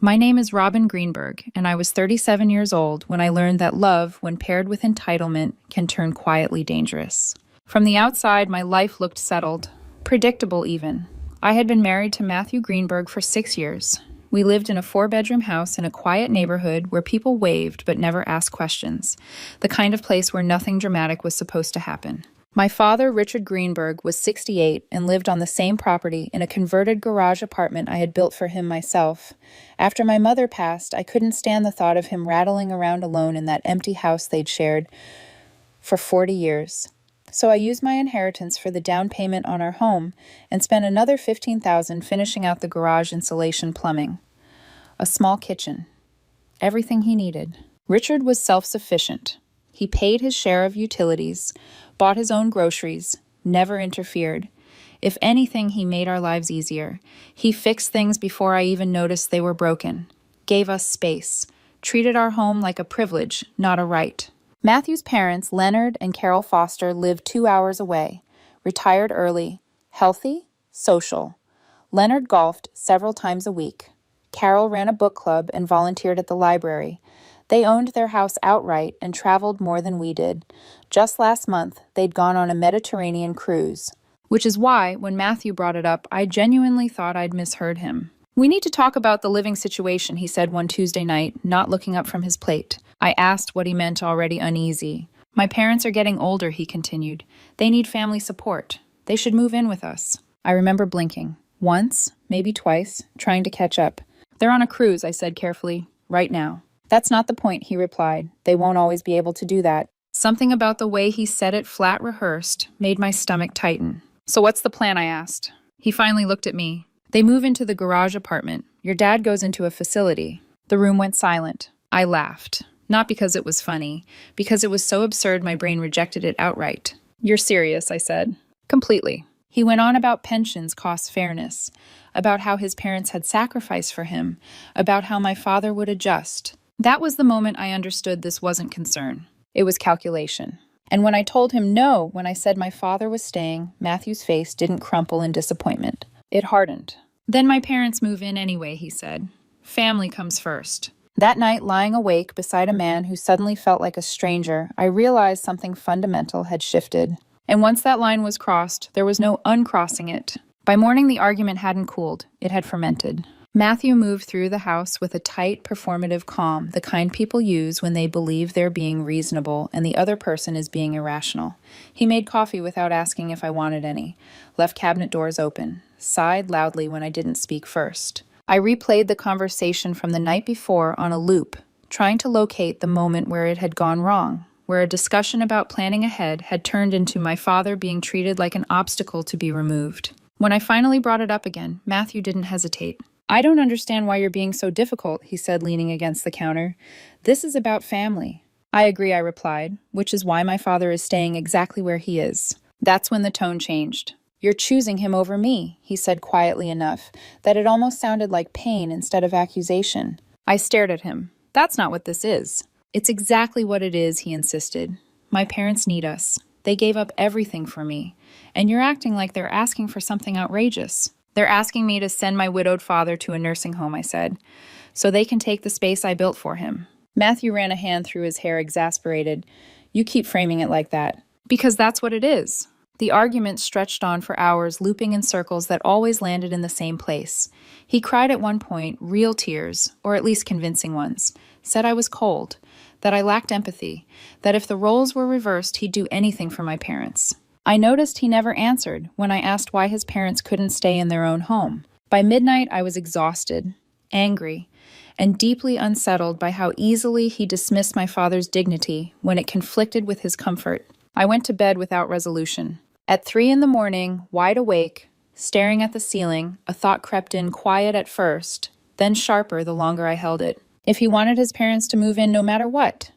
My name is Robin Greenberg, and I was 37 years old when I learned that love, when paired with entitlement, can turn quietly dangerous. From the outside, my life looked settled, predictable even. I had been married to Matthew Greenberg for 6 years. We lived in a 4-bedroom house in a quiet neighborhood where people waved but never asked questions, the kind of place where nothing dramatic was supposed to happen. My father, Richard Greenberg, was 68 and lived on the same property in a converted garage apartment I had built for him myself. After my mother passed, I couldn't stand the thought of him rattling around alone in that empty house they'd shared for 40 years. So I used my inheritance for the down payment on our home and spent another $15,000 finishing out the garage insulation plumbing. A small kitchen. Everything he needed. Richard was self-sufficient. He paid his share of utilities, bought his own groceries, never interfered. If anything, he made our lives easier. He fixed things before I even noticed they were broken, gave us space, treated our home like a privilege, not a right. Matthew's parents, Leonard and Carol Foster, lived 2 hours away, retired early, healthy, social. Leonard golfed several times a week. Carol ran a book club and volunteered at the library. They owned their house outright and traveled more than we did. Just last month, they'd gone on a Mediterranean cruise. Which is why, when Matthew brought it up, I genuinely thought I'd misheard him. "We need to talk about the living situation," he said one Tuesday night, not looking up from his plate. I asked what he meant, already uneasy. "My parents are getting older," he continued. "They need family support. They should move in with us." I remember blinking. Once, maybe twice, trying to catch up. "They're on a cruise," I said carefully. "Right now." "That's not the point," he replied. "They won't always be able to do that." Something about the way he said it, flat rehearsed, made my stomach tighten. "So what's the plan?" I asked. He finally looked at me. "They move into the garage apartment. Your dad goes into a facility." The room went silent. I laughed. Not because it was funny, because it was so absurd my brain rejected it outright. "You're serious," I said. "Completely." He went on about pensions cost fairness, about how his parents had sacrificed for him, about how my father would adjust. That was the moment I understood this wasn't concern. It was calculation. And when I told him no, when I said my father was staying, Matthew's face didn't crumple in disappointment. It hardened. "Then my parents move in anyway," he said. "Family comes first." That night, lying awake beside a man who suddenly felt like a stranger, I realized something fundamental had shifted. And once that line was crossed, there was no uncrossing it. By morning, the argument hadn't cooled. It had fermented. Matthew moved through the house with a tight, performative calm, the kind people use when they believe they're being reasonable and the other person is being irrational. He made coffee without asking if I wanted any, left cabinet doors open, sighed loudly when I didn't speak first. I replayed the conversation from the night before on a loop, trying to locate the moment where it had gone wrong, where a discussion about planning ahead had turned into my father being treated like an obstacle to be removed. When I finally brought it up again, Matthew didn't hesitate. "I don't understand why you're being so difficult," he said, leaning against the counter. "This is about family." "I agree," I replied, "which is why my father is staying exactly where he is." That's when the tone changed. "You're choosing him over me," he said quietly enough that it almost sounded like pain instead of accusation. I stared at him. "That's not what this is." "It's exactly what it is," he insisted. "My parents need us. They gave up everything for me. And you're acting like they're asking for something outrageous." "They're asking me to send my widowed father to a nursing home," I said, "so they can take the space I built for him." Matthew ran a hand through his hair, exasperated. "You keep framing it like that." "Because that's what it is." The argument stretched on for hours, looping in circles that always landed in the same place. He cried at one point, real tears, or at least convincing ones, said I was cold, that I lacked empathy, that if the roles were reversed, he'd do anything for my parents. I noticed he never answered when I asked why his parents couldn't stay in their own home. By midnight, I was exhausted, angry, and deeply unsettled by how easily he dismissed my father's dignity when it conflicted with his comfort. I went to bed without resolution. At 3 a.m, wide awake, staring at the ceiling, a thought crept in, quiet at first, then sharper the longer I held it. If he wanted his parents to move in no matter what,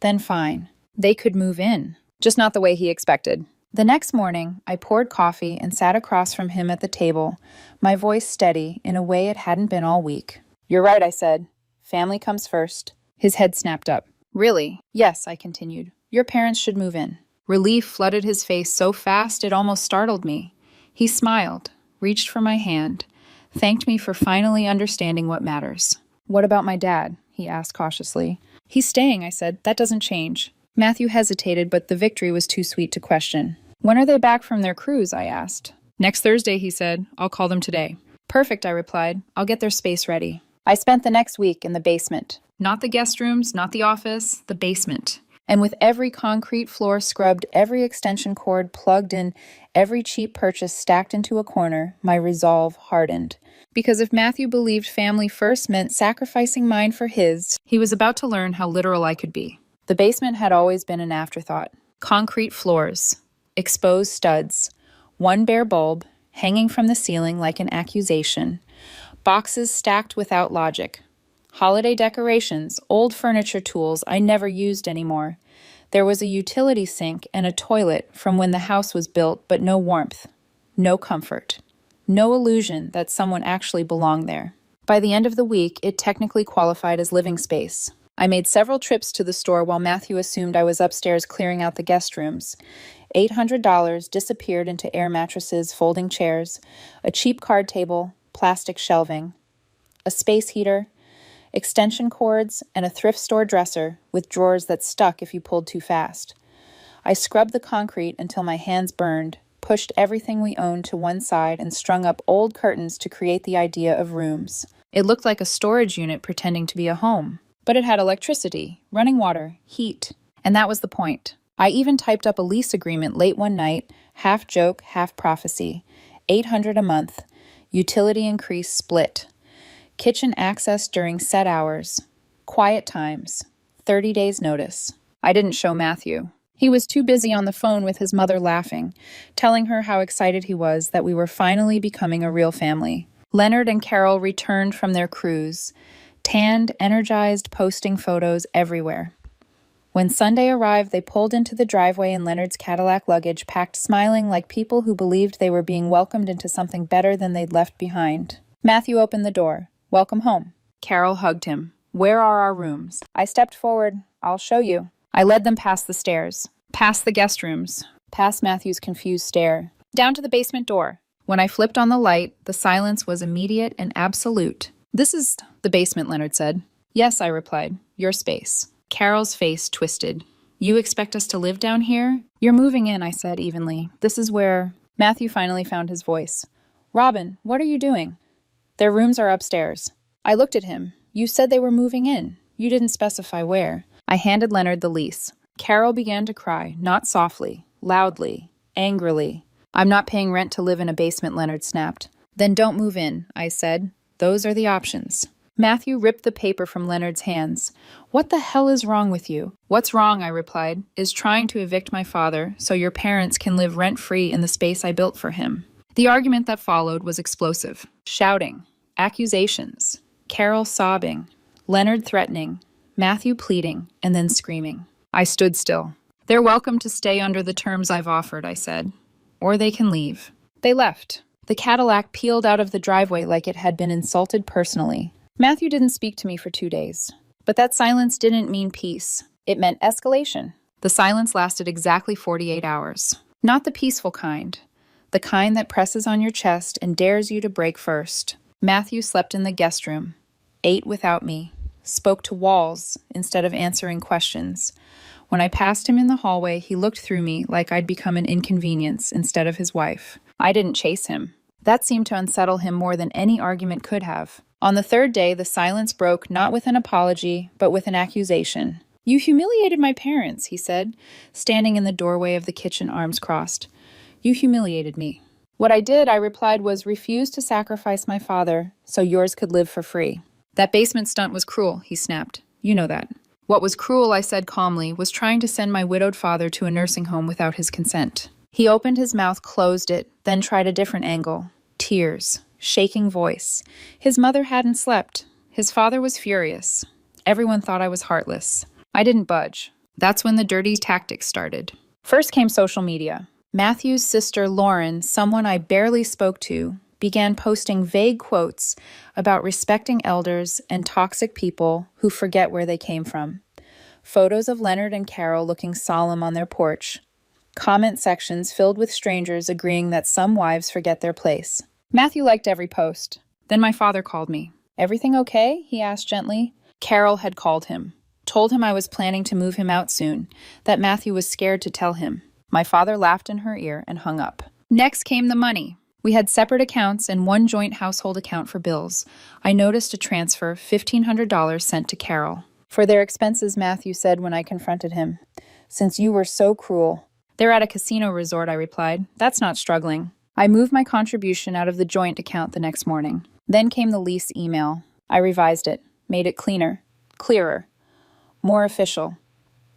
then fine. They could move in, just not the way he expected. The next morning, I poured coffee and sat across from him at the table, my voice steady in a way it hadn't been all week. "You're right," I said. "Family comes first." His head snapped up. "Really?" "Yes," I continued. "Your parents should move in." Relief flooded his face so fast it almost startled me. He smiled, reached for my hand, thanked me for finally understanding what matters. What about my dad? He asked cautiously. He's staying, I said. That doesn't change. Matthew hesitated, but the victory was too sweet to question. When are they back from their cruise? I asked. Next Thursday, he said. I'll call them today. Perfect, I replied. I'll get their space ready. I spent the next week in the basement. Not the guest rooms, not the office, the basement. And with every concrete floor scrubbed, every extension cord plugged in, every cheap purchase stacked into a corner, my resolve hardened. Because if Matthew believed family first meant sacrificing mine for his, he was about to learn how literal I could be. The basement had always been an afterthought. Concrete floors, exposed studs, one bare bulb hanging from the ceiling like an accusation, boxes stacked without logic, holiday decorations, old furniture tools I never used anymore. There was a utility sink and a toilet from when the house was built, but no warmth, no comfort, no illusion that someone actually belonged there. By the end of the week, it technically qualified as living space. I made several trips to the store while Matthew assumed I was upstairs clearing out the guest rooms. $800 disappeared into air mattresses, folding chairs, a cheap card table, plastic shelving, a space heater, extension cords, and a thrift store dresser with drawers that stuck if you pulled too fast. I scrubbed the concrete until my hands burned, pushed everything we owned to one side, and strung up old curtains to create the idea of rooms. It looked like a storage unit pretending to be a home. But it had electricity, running water, heat. And that was the point. I even typed up a lease agreement late one night, half joke, half prophecy. $800 a month. Utility increase split. Kitchen access during set hours. Quiet times. 30 days notice. I didn't show Matthew. He was too busy on the phone with his mother laughing, telling her how excited he was that we were finally becoming a real family. Leonard and Carol returned from their cruise, tanned, energized, posting photos everywhere. When Sunday arrived, they pulled into the driveway in Leonard's Cadillac luggage, packed smiling like people who believed they were being welcomed into something better than they'd left behind. Matthew opened the door. Welcome home. Carol hugged him. Where are our rooms? I stepped forward. I'll show you. I led them past the stairs, past the guest rooms, past Matthew's confused stare, down to the basement door. When I flipped on the light, the silence was immediate and absolute. This is the basement, Leonard said. Yes, I replied. Your space. Carol's face twisted. You expect us to live down here? You're moving in, I said evenly. This is where... Matthew finally found his voice. Robin, what are you doing? Their rooms are upstairs. I looked at him. You said they were moving in. You didn't specify where. I handed Leonard the lease. Carol began to cry, not softly, loudly, angrily. I'm not paying rent to live in a basement, Leonard snapped. Then don't move in, I said. Those are the options. Matthew ripped the paper from Leonard's hands. What the hell is wrong with you? What's wrong, I replied, is trying to evict my father so your parents can live rent-free in the space I built for him. The argument that followed was explosive. Shouting, accusations, Carol sobbing, Leonard threatening, Matthew pleading, and then screaming. I stood still. They're welcome to stay under the terms I've offered, I said. Or they can leave. They left. The Cadillac peeled out of the driveway like it had been insulted personally. Matthew didn't speak to me for 2 days. But that silence didn't mean peace. It meant escalation. The silence lasted exactly 48 hours. Not the peaceful kind. The kind that presses on your chest and dares you to break first. Matthew slept in the guest room, ate without me, spoke to walls instead of answering questions. When I passed him in the hallway, he looked through me like I'd become an inconvenience instead of his wife. I didn't chase him. That seemed to unsettle him more than any argument could have. On the third day, the silence broke not with an apology, but with an accusation. You humiliated my parents, he said, standing in the doorway of the kitchen, arms crossed. You humiliated me. What I did, I replied, was refuse to sacrifice my father so yours could live for free. That basement stunt was cruel, he snapped. You know that. What was cruel, I said calmly, was trying to send my widowed father to a nursing home without his consent. He opened his mouth, closed it, then tried a different angle. Tears. Shaking voice. His mother hadn't slept. His father was furious. Everyone thought I was heartless. I didn't budge. That's when the dirty tactics started. First came social media. Matthew's sister Lauren, someone I barely spoke to, began posting vague quotes about respecting elders and toxic people who forget where they came from. Photos of Leonard and Carol looking solemn on their porch. Comment sections filled with strangers agreeing that some wives forget their place. Matthew liked every post. Then my father called me. Everything okay? He asked gently. Carol had called him, told him I was planning to move him out soon, that Matthew was scared to tell him. My father laughed in her ear and hung up. Next came the money. We had separate accounts and one joint household account for bills. I noticed a transfer, $1,500 sent to Carol. For their expenses, Matthew said when I confronted him. Since you were so cruel. They're at a casino resort, I replied. That's not struggling. I moved my contribution out of the joint account the next morning. Then came the lease email. I revised it, made it cleaner, clearer, more official.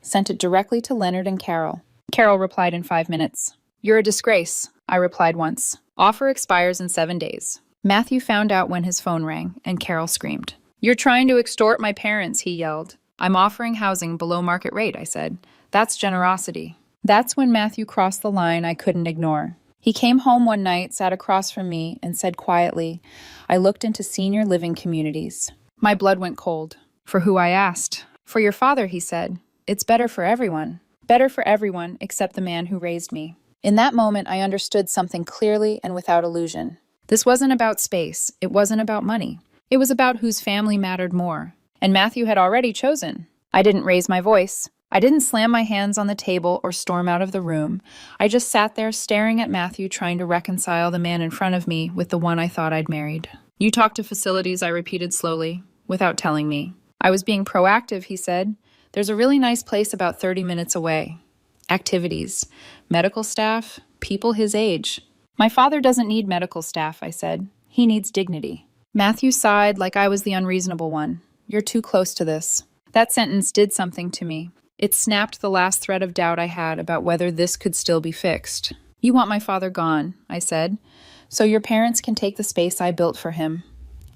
Sent it directly to Leonard and Carol. Carol replied in 5 minutes. You're a disgrace, I replied once. Offer expires in 7 days. Matthew found out when his phone rang, and Carol screamed. You're trying to extort my parents, he yelled. I'm offering housing below market rate, I said. That's generosity. That's when Matthew crossed the line I couldn't ignore. He came home one night, sat across from me, and said quietly, I looked into senior living communities. My blood went cold. For who, I asked. For your father, he said. It's better for everyone. Better for everyone except the man who raised me. In that moment, I understood something clearly and without illusion. This wasn't about space. It wasn't about money. It was about whose family mattered more. And Matthew had already chosen. I didn't raise my voice. I didn't slam my hands on the table or storm out of the room. I just sat there staring at Matthew, trying to reconcile the man in front of me with the one I thought I'd married. You talk to facilities, I repeated slowly, without telling me. I was being proactive, he said. There's a really nice place about 30 minutes away. Activities, medical staff, people his age. My father doesn't need medical staff, I said. He needs dignity. Matthew sighed like I was the unreasonable one. You're too close to this. That sentence did something to me. It snapped the last thread of doubt I had about whether this could still be fixed. You want my father gone, I said, so your parents can take the space I built for him.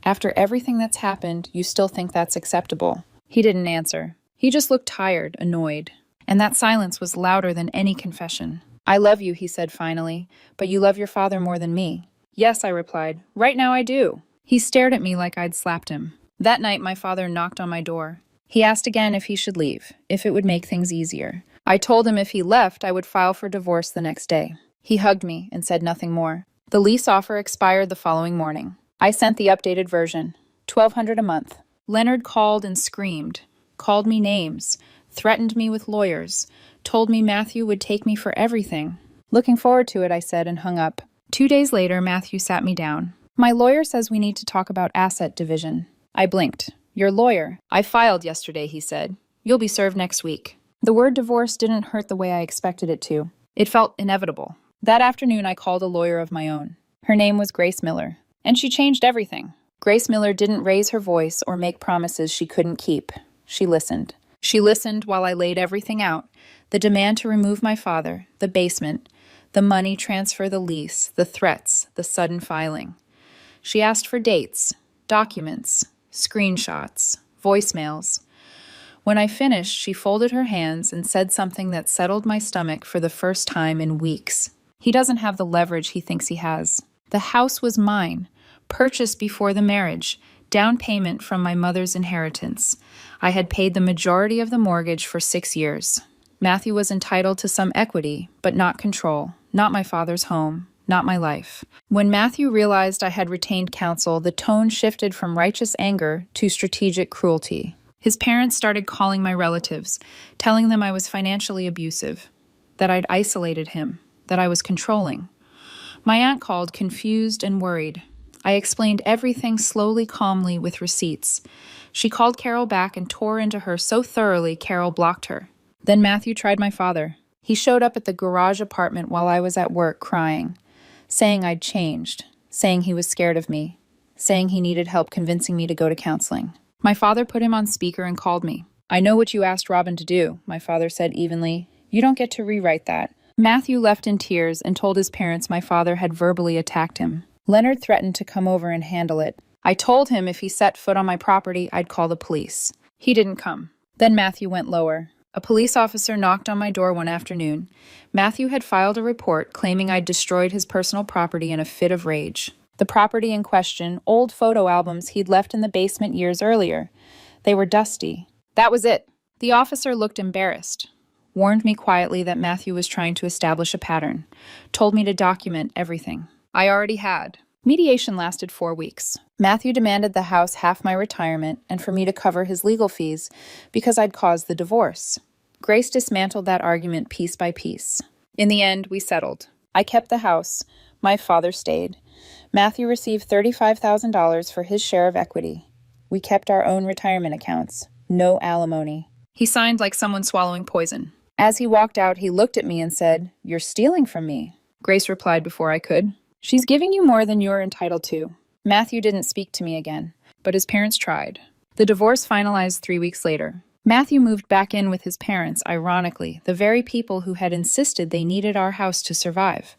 After everything that's happened, you still think that's acceptable? He didn't answer. He just looked tired, annoyed. And that silence was louder than any confession. I love you, he said finally, but you love your father more than me. Yes, I replied. Right now I do. He stared at me like I'd slapped him. That night, my father knocked on my door. He asked again if he should leave, if it would make things easier. I told him if he left, I would file for divorce the next day. He hugged me and said nothing more. The lease offer expired the following morning. I sent the updated version, $1,200 a month. Leonard called and screamed, called me names, threatened me with lawyers, told me Matthew would take me for everything. Looking forward to it, I said, and hung up. 2 days later, Matthew sat me down. My lawyer says we need to talk about asset division. I blinked. Your lawyer. I filed yesterday, he said. You'll be served next week. The word divorce didn't hurt the way I expected it to. It felt inevitable. That afternoon, I called a lawyer of my own. Her name was Grace Miller, and she changed everything. Grace Miller didn't raise her voice or make promises she couldn't keep. She listened. She listened while I laid everything out. The demand to remove my father, the basement, the money transfer, the lease, the threats, the sudden filing. She asked for dates, documents, screenshots, voicemails. When I finished, she folded her hands and said something that settled my stomach for the first time in weeks. He doesn't have the leverage he thinks he has. The house was mine, purchased before the marriage, down payment from my mother's inheritance. I had paid the majority of the mortgage for 6 years. Matthew was entitled to some equity, but not control, not my father's home, not my life. When Matthew realized I had retained counsel, the tone shifted from righteous anger to strategic cruelty. His parents started calling my relatives, telling them I was financially abusive, that I'd isolated him, that I was controlling. My aunt called, confused and worried. I explained everything slowly, calmly, with receipts. She called Carol back and tore into her so thoroughly Carol blocked her. Then Matthew tried my father. He showed up at the garage apartment while I was at work crying, saying I'd changed, saying he was scared of me, saying he needed help convincing me to go to counseling. My father put him on speaker and called me. I know what you asked Robin to do, my father said evenly. You don't get to rewrite that. Matthew left in tears and told his parents my father had verbally attacked him. Leonard threatened to come over and handle it. I told him if he set foot on my property, I'd call the police. He didn't come. Then Matthew went lower. A police officer knocked on my door one afternoon. Matthew had filed a report claiming I'd destroyed his personal property in a fit of rage. The property in question, old photo albums he'd left in the basement years earlier. They were dusty. That was it. The officer looked embarrassed, warned me quietly that Matthew was trying to establish a pattern, told me to document everything. I already had. Mediation lasted 4 weeks. Matthew demanded the house half my retirement and for me to cover his legal fees because I'd caused the divorce. Grace dismantled that argument piece by piece. In the end, we settled. I kept the house. My father stayed. Matthew received $35,000 for his share of equity. We kept our own retirement accounts. No alimony. He signed like someone swallowing poison. As he walked out, he looked at me and said, "You're stealing from me." Grace replied before I could. "She's giving you more than you're entitled to." Matthew didn't speak to me again, but his parents tried. The divorce finalized 3 weeks later. Matthew moved back in with his parents, ironically, the very people who had insisted they needed our house to survive.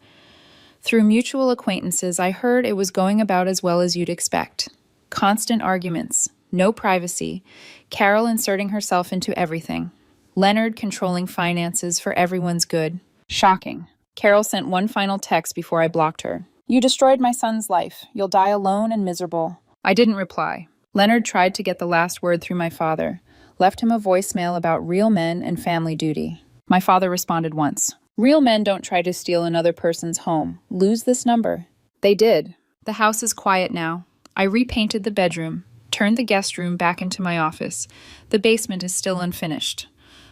Through mutual acquaintances, I heard it was going about as well as you'd expect. Constant arguments, no privacy, Carol inserting herself into everything, Leonard controlling finances for everyone's good. Shocking. Carol sent one final text before I blocked her. "You destroyed my son's life. You'll die alone and miserable." I didn't reply. Leonard tried to get the last word through my father, left him a voicemail about real men and family duty. My father responded once. "Real men don't try to steal another person's home. Lose this number." They did. The house is quiet now. I repainted the bedroom, turned the guest room back into my office. The basement is still unfinished.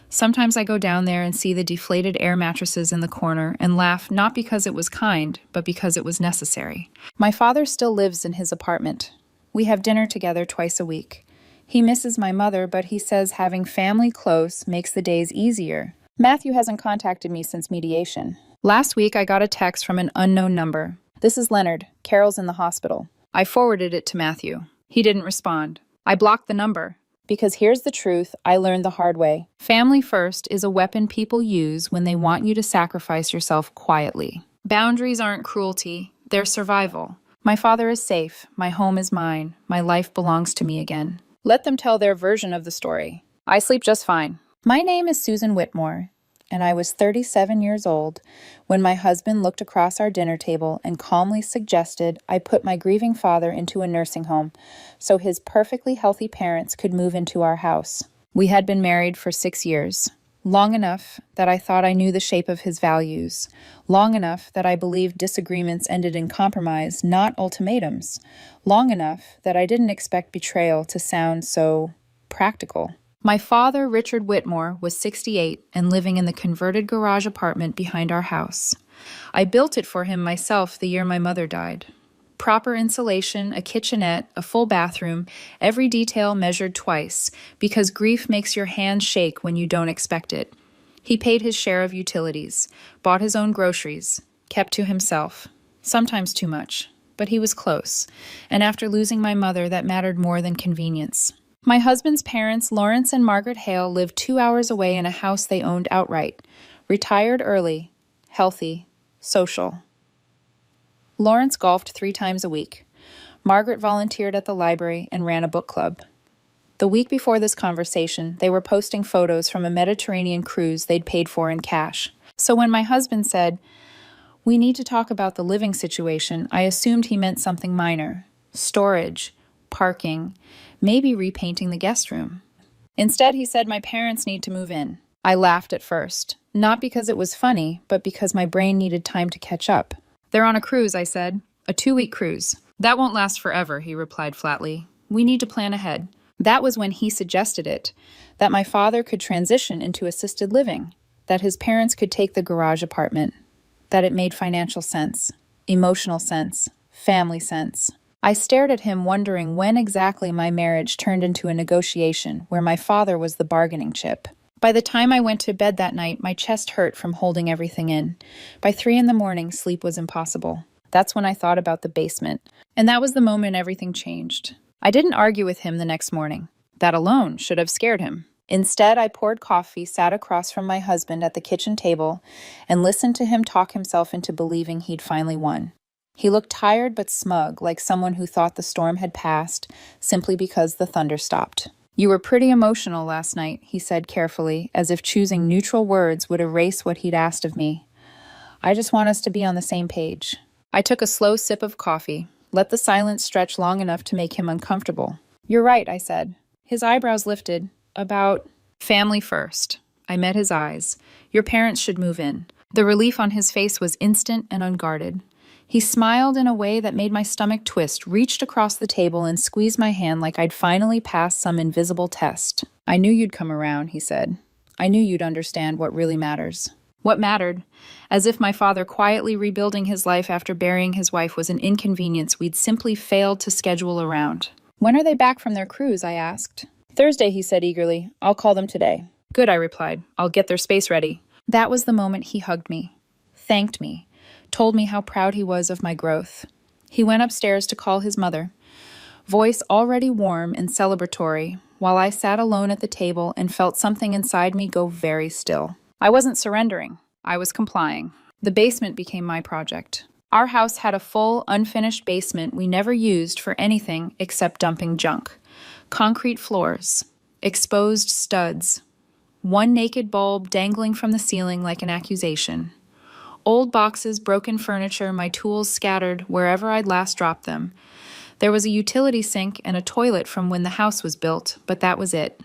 Sometimes I go down there and see the deflated air mattresses in the corner and laugh not because it was kind, but because it was necessary. My father still lives in his apartment. We have dinner together twice a week. He misses my mother, but he says having family close makes the days easier. Matthew hasn't contacted me since mediation. Last week, I got a text from an unknown number. "This is Leonard. Carol's in the hospital." I forwarded it to Matthew. He didn't respond. I blocked the number. Because here's the truth I learned the hard way. Family first is a weapon people use when they want you to sacrifice yourself quietly. Boundaries aren't cruelty, they're survival. My father is safe, my home is mine, my life belongs to me again. Let them tell their version of the story. I sleep just fine. My name is Susan Whitmore, and I was 37 years old when my husband looked across our dinner table and calmly suggested I put my grieving father into a nursing home so his perfectly healthy parents could move into our house. We had been married for 6 years, long enough that I thought I knew the shape of his values, long enough that I believed disagreements ended in compromise, not ultimatums, long enough that I didn't expect betrayal to sound so practical. My father, Richard Whitmore, was 68 and living in the converted garage apartment behind our house. I built it for him myself the year my mother died. Proper insulation, a kitchenette, a full bathroom, every detail measured twice, because grief makes your hands shake when you don't expect it. He paid his share of utilities, bought his own groceries, kept to himself, sometimes too much, but he was close, and after losing my mother, that mattered more than convenience. My husband's parents, Lawrence and Margaret Hale, lived 2 hours away in a house they owned outright. Retired early, healthy, social. Lawrence golfed 3 times a week. Margaret volunteered at the library and ran a book club. The week before this conversation, they were posting photos from a Mediterranean cruise they'd paid for in cash. So when my husband said, "We need to talk about the living situation," I assumed he meant something minor. Storage, parking, maybe repainting the guest room. Instead, he said my parents need to move in. I laughed at first, not because it was funny, but because my brain needed time to catch up. "They're on a cruise," I said. "A 2-week cruise." "That won't last forever," he replied flatly. "We need to plan ahead." That was when he suggested it, that my father could transition into assisted living, that his parents could take the garage apartment, that it made financial sense, emotional sense, family sense. I stared at him wondering when exactly my marriage turned into a negotiation where my father was the bargaining chip. By the time I went to bed that night, my chest hurt from holding everything in. By 3 a.m, sleep was impossible. That's when I thought about the basement. And that was the moment everything changed. I didn't argue with him the next morning. That alone should have scared him. Instead, I poured coffee, sat across from my husband at the kitchen table, and listened to him talk himself into believing he'd finally won. He looked tired but smug, like someone who thought the storm had passed simply because the thunder stopped. "You were pretty emotional last night," he said carefully, as if choosing neutral words would erase what he'd asked of me. "I just want us to be on the same page." I took a slow sip of coffee, let the silence stretch long enough to make him uncomfortable. "You're right," I said. His eyebrows lifted. "About family first." I met his eyes. "Your parents should move in." The relief on his face was instant and unguarded. He smiled in a way that made my stomach twist, reached across the table, and squeezed my hand like I'd finally passed some invisible test. "I knew you'd come around," he said. "I knew you'd understand what really matters." What mattered? As if my father quietly rebuilding his life after burying his wife was an inconvenience we'd simply failed to schedule around. "When are they back from their cruise?" I asked. "Thursday," he said eagerly. "I'll call them today." "Good," I replied. "I'll get their space ready." That was the moment he hugged me, thanked me, told me how proud he was of my growth. He went upstairs to call his mother, voice already warm and celebratory, while I sat alone at the table and felt something inside me go very still. I wasn't surrendering. I was complying. The basement became my project. Our house had a full, unfinished basement we never used for anything except dumping junk. Concrete floors, exposed studs, one naked bulb dangling from the ceiling like an accusation. Old boxes, broken furniture, my tools scattered wherever I'd last dropped them. There was a utility sink and a toilet from when the house was built, but that was it.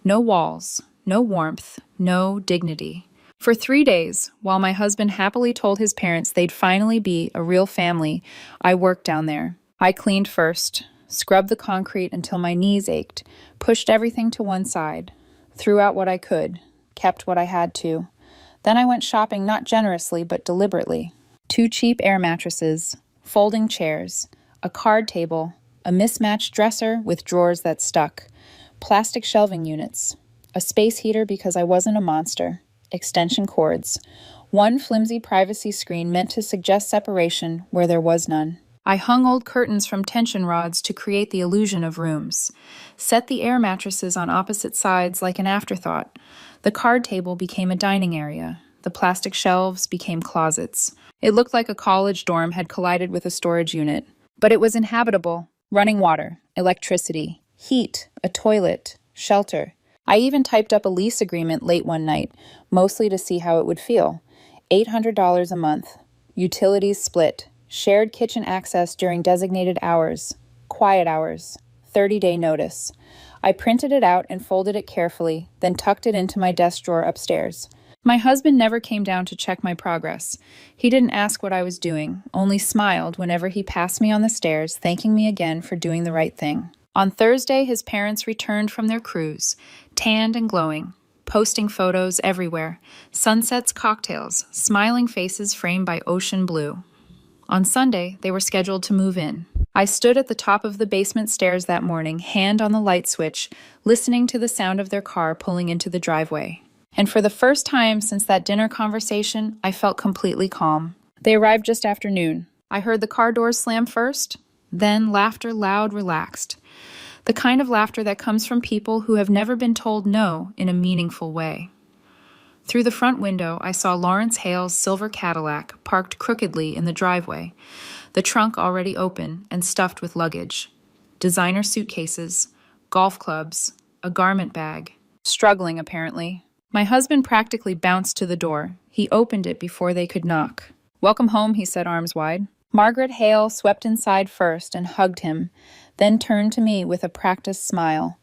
No walls, no warmth, no dignity. For 3 days, while my husband happily told his parents they'd finally be a real family, I worked down there. I cleaned first, scrubbed the concrete until my knees ached, pushed everything to one side, threw out what I could, kept what I had to. Then I went shopping not generously but deliberately. 2 cheap air mattresses, folding chairs, a card table, a mismatched dresser with drawers that stuck, plastic shelving units, a space heater because I wasn't a monster, extension cords, one flimsy privacy screen meant to suggest separation where there was none. I hung old curtains from tension rods to create the illusion of rooms, set the air mattresses on opposite sides like an afterthought. The card table became a dining area. The plastic shelves became closets. It looked like a college dorm had collided with a storage unit. But it was inhabitable. Running water, electricity, heat, a toilet, shelter. I even typed up a lease agreement late one night, mostly to see how it would feel. $800 a month. Utilities split. Shared kitchen access during designated hours. Quiet hours. 30-day notice. I printed it out and folded it carefully, then tucked it into my desk drawer upstairs. My husband never came down to check my progress. He didn't ask what I was doing, only smiled whenever he passed me on the stairs, thanking me again for doing the right thing. On Thursday, his parents returned from their cruise, tanned and glowing, posting photos everywhere, sunsets, cocktails, smiling faces framed by ocean blue. On Sunday, they were scheduled to move in. I stood at the top of the basement stairs that morning, hand on the light switch, listening to the sound of their car pulling into the driveway. And for the first time since that dinner conversation, I felt completely calm. They arrived just after noon. I heard the car doors slam first, then laughter loud, relaxed. The kind of laughter that comes from people who have never been told no in a meaningful way. Through the front window, I saw Lawrence Hale's silver Cadillac parked crookedly in the driveway, the trunk already open and stuffed with luggage. Designer suitcases, golf clubs, a garment bag. Struggling, apparently. My husband practically bounced to the door. He opened it before they could knock. "Welcome home," he said, arms wide. Margaret Hale swept inside first and hugged him, then turned to me with a practiced smile.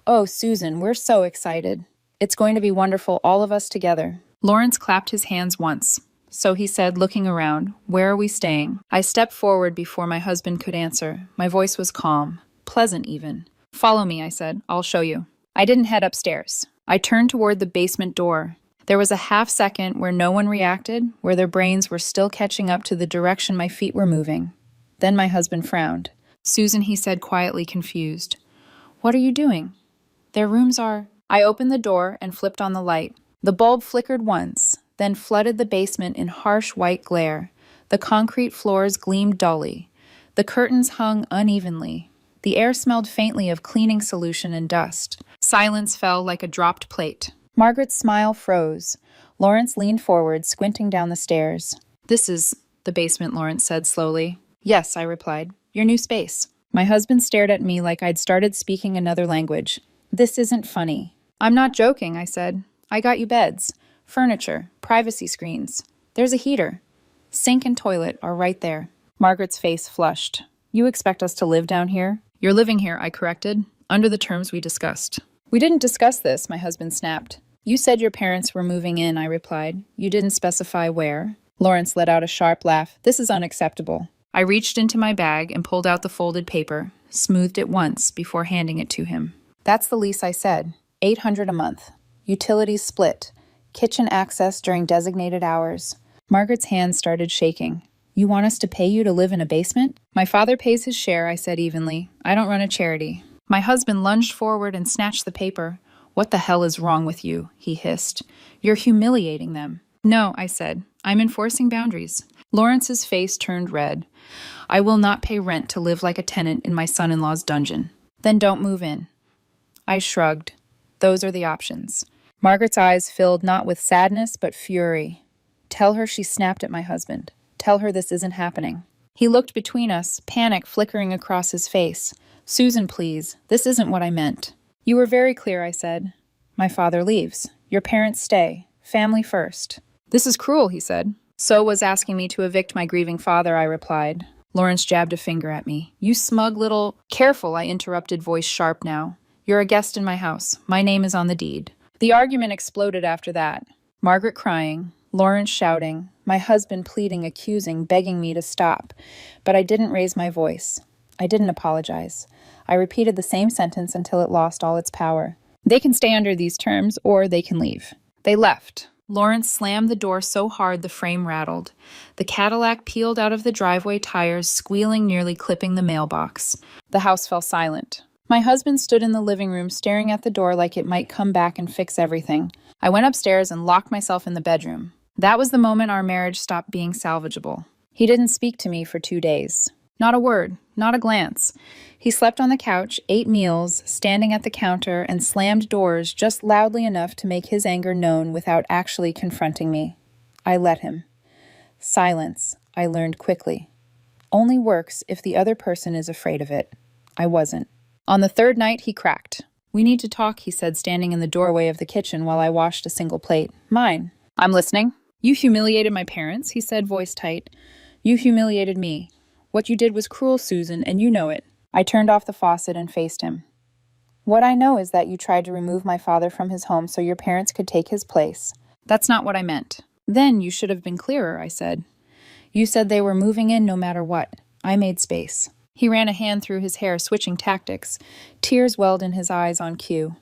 "Oh, Susan, we're so excited. It's going to be wonderful, all of us together." Lawrence clapped his hands once. "So," he said, looking around, "where are we staying?" I stepped forward before my husband could answer. My voice was calm, pleasant even. "Follow me," I said. "I'll show you." I didn't head upstairs. I turned toward the basement door. There was a half second where no one reacted, where their brains were still catching up to the direction my feet were moving. Then my husband frowned. "Susan," he said, quietly confused. "What are you doing?" "Their rooms are—" I opened the door and flipped on the light. The bulb flickered once, then flooded the basement in harsh white glare. The concrete floors gleamed dully. The curtains hung unevenly. The air smelled faintly of cleaning solution and dust. Silence fell like a dropped plate. Margaret's smile froze. Lawrence leaned forward, squinting down the stairs. "This is the basement," Lawrence said slowly. "Yes," I replied. "Your new space." My husband stared at me like I'd started speaking another language. "This isn't funny." "I'm not joking," I said. "I got you beds, furniture, privacy screens. There's a heater. Sink and toilet are right there." Margaret's face flushed. "You expect us to live down here?" "You're living here," I corrected, "under the terms we discussed." "We didn't discuss this," my husband snapped. "You said your parents were moving in," I replied. "You didn't specify where." Lawrence let out a sharp laugh. This is unacceptable. I reached into my bag and pulled out the folded paper, smoothed it once before handing it to him. That's the lease I said. $800 a month. Utilities split. Kitchen access during designated hours. Margaret's hands started shaking. You want us to pay you to live in a basement? My father pays his share, I said evenly. I don't run a charity. My husband lunged forward and snatched the paper. What the hell is wrong with you? He hissed. You're humiliating them. No, I said. I'm enforcing boundaries. Lawrence's face turned red. I will not pay rent to live like a tenant in my son-in-law's dungeon. Then don't move in. I shrugged. Those are the options. Margaret's eyes filled not with sadness, but fury. Tell her she snapped at my husband. Tell her this isn't happening. He looked between us, panic flickering across his face. Susan, please. This isn't what I meant. You were very clear, I said. My father leaves. Your parents stay. Family first. This is cruel, he said. So was asking me to evict my grieving father, I replied. Lawrence jabbed a finger at me. You smug little... Careful, I interrupted, voice sharp now. You're a guest in my house. My name is on the deed. The argument exploded after that. Margaret crying, Lawrence shouting, my husband pleading, accusing, begging me to stop. But I didn't raise my voice. I didn't apologize. I repeated the same sentence until it lost all its power. They can stay under these terms, or they can leave. They left. Lawrence slammed the door so hard the frame rattled. The Cadillac peeled out of the driveway tires, squealing, nearly clipping the mailbox. The house fell silent. My husband stood in the living room, staring at the door like it might come back and fix everything. I went upstairs and locked myself in the bedroom. That was the moment our marriage stopped being salvageable. He didn't speak to me for 2 days. Not a word, not a glance. He slept on the couch, ate meals, standing at the counter, and slammed doors just loudly enough to make his anger known without actually confronting me. I let him. Silence, I learned quickly, only works if the other person is afraid of it. I wasn't. On the third night, he cracked. We need to talk, he said, standing in the doorway of the kitchen while I washed a single plate. Mine. I'm listening. You humiliated my parents, he said, voice tight. You humiliated me. What you did was cruel, Susan, and you know it. I turned off the faucet and faced him. What I know is that you tried to remove my father from his home so your parents could take his place. That's not what I meant. Then you should have been clearer, I said. You said they were moving in no matter what. I made space. He ran a hand through his hair, switching tactics. Tears welled in his eyes on cue.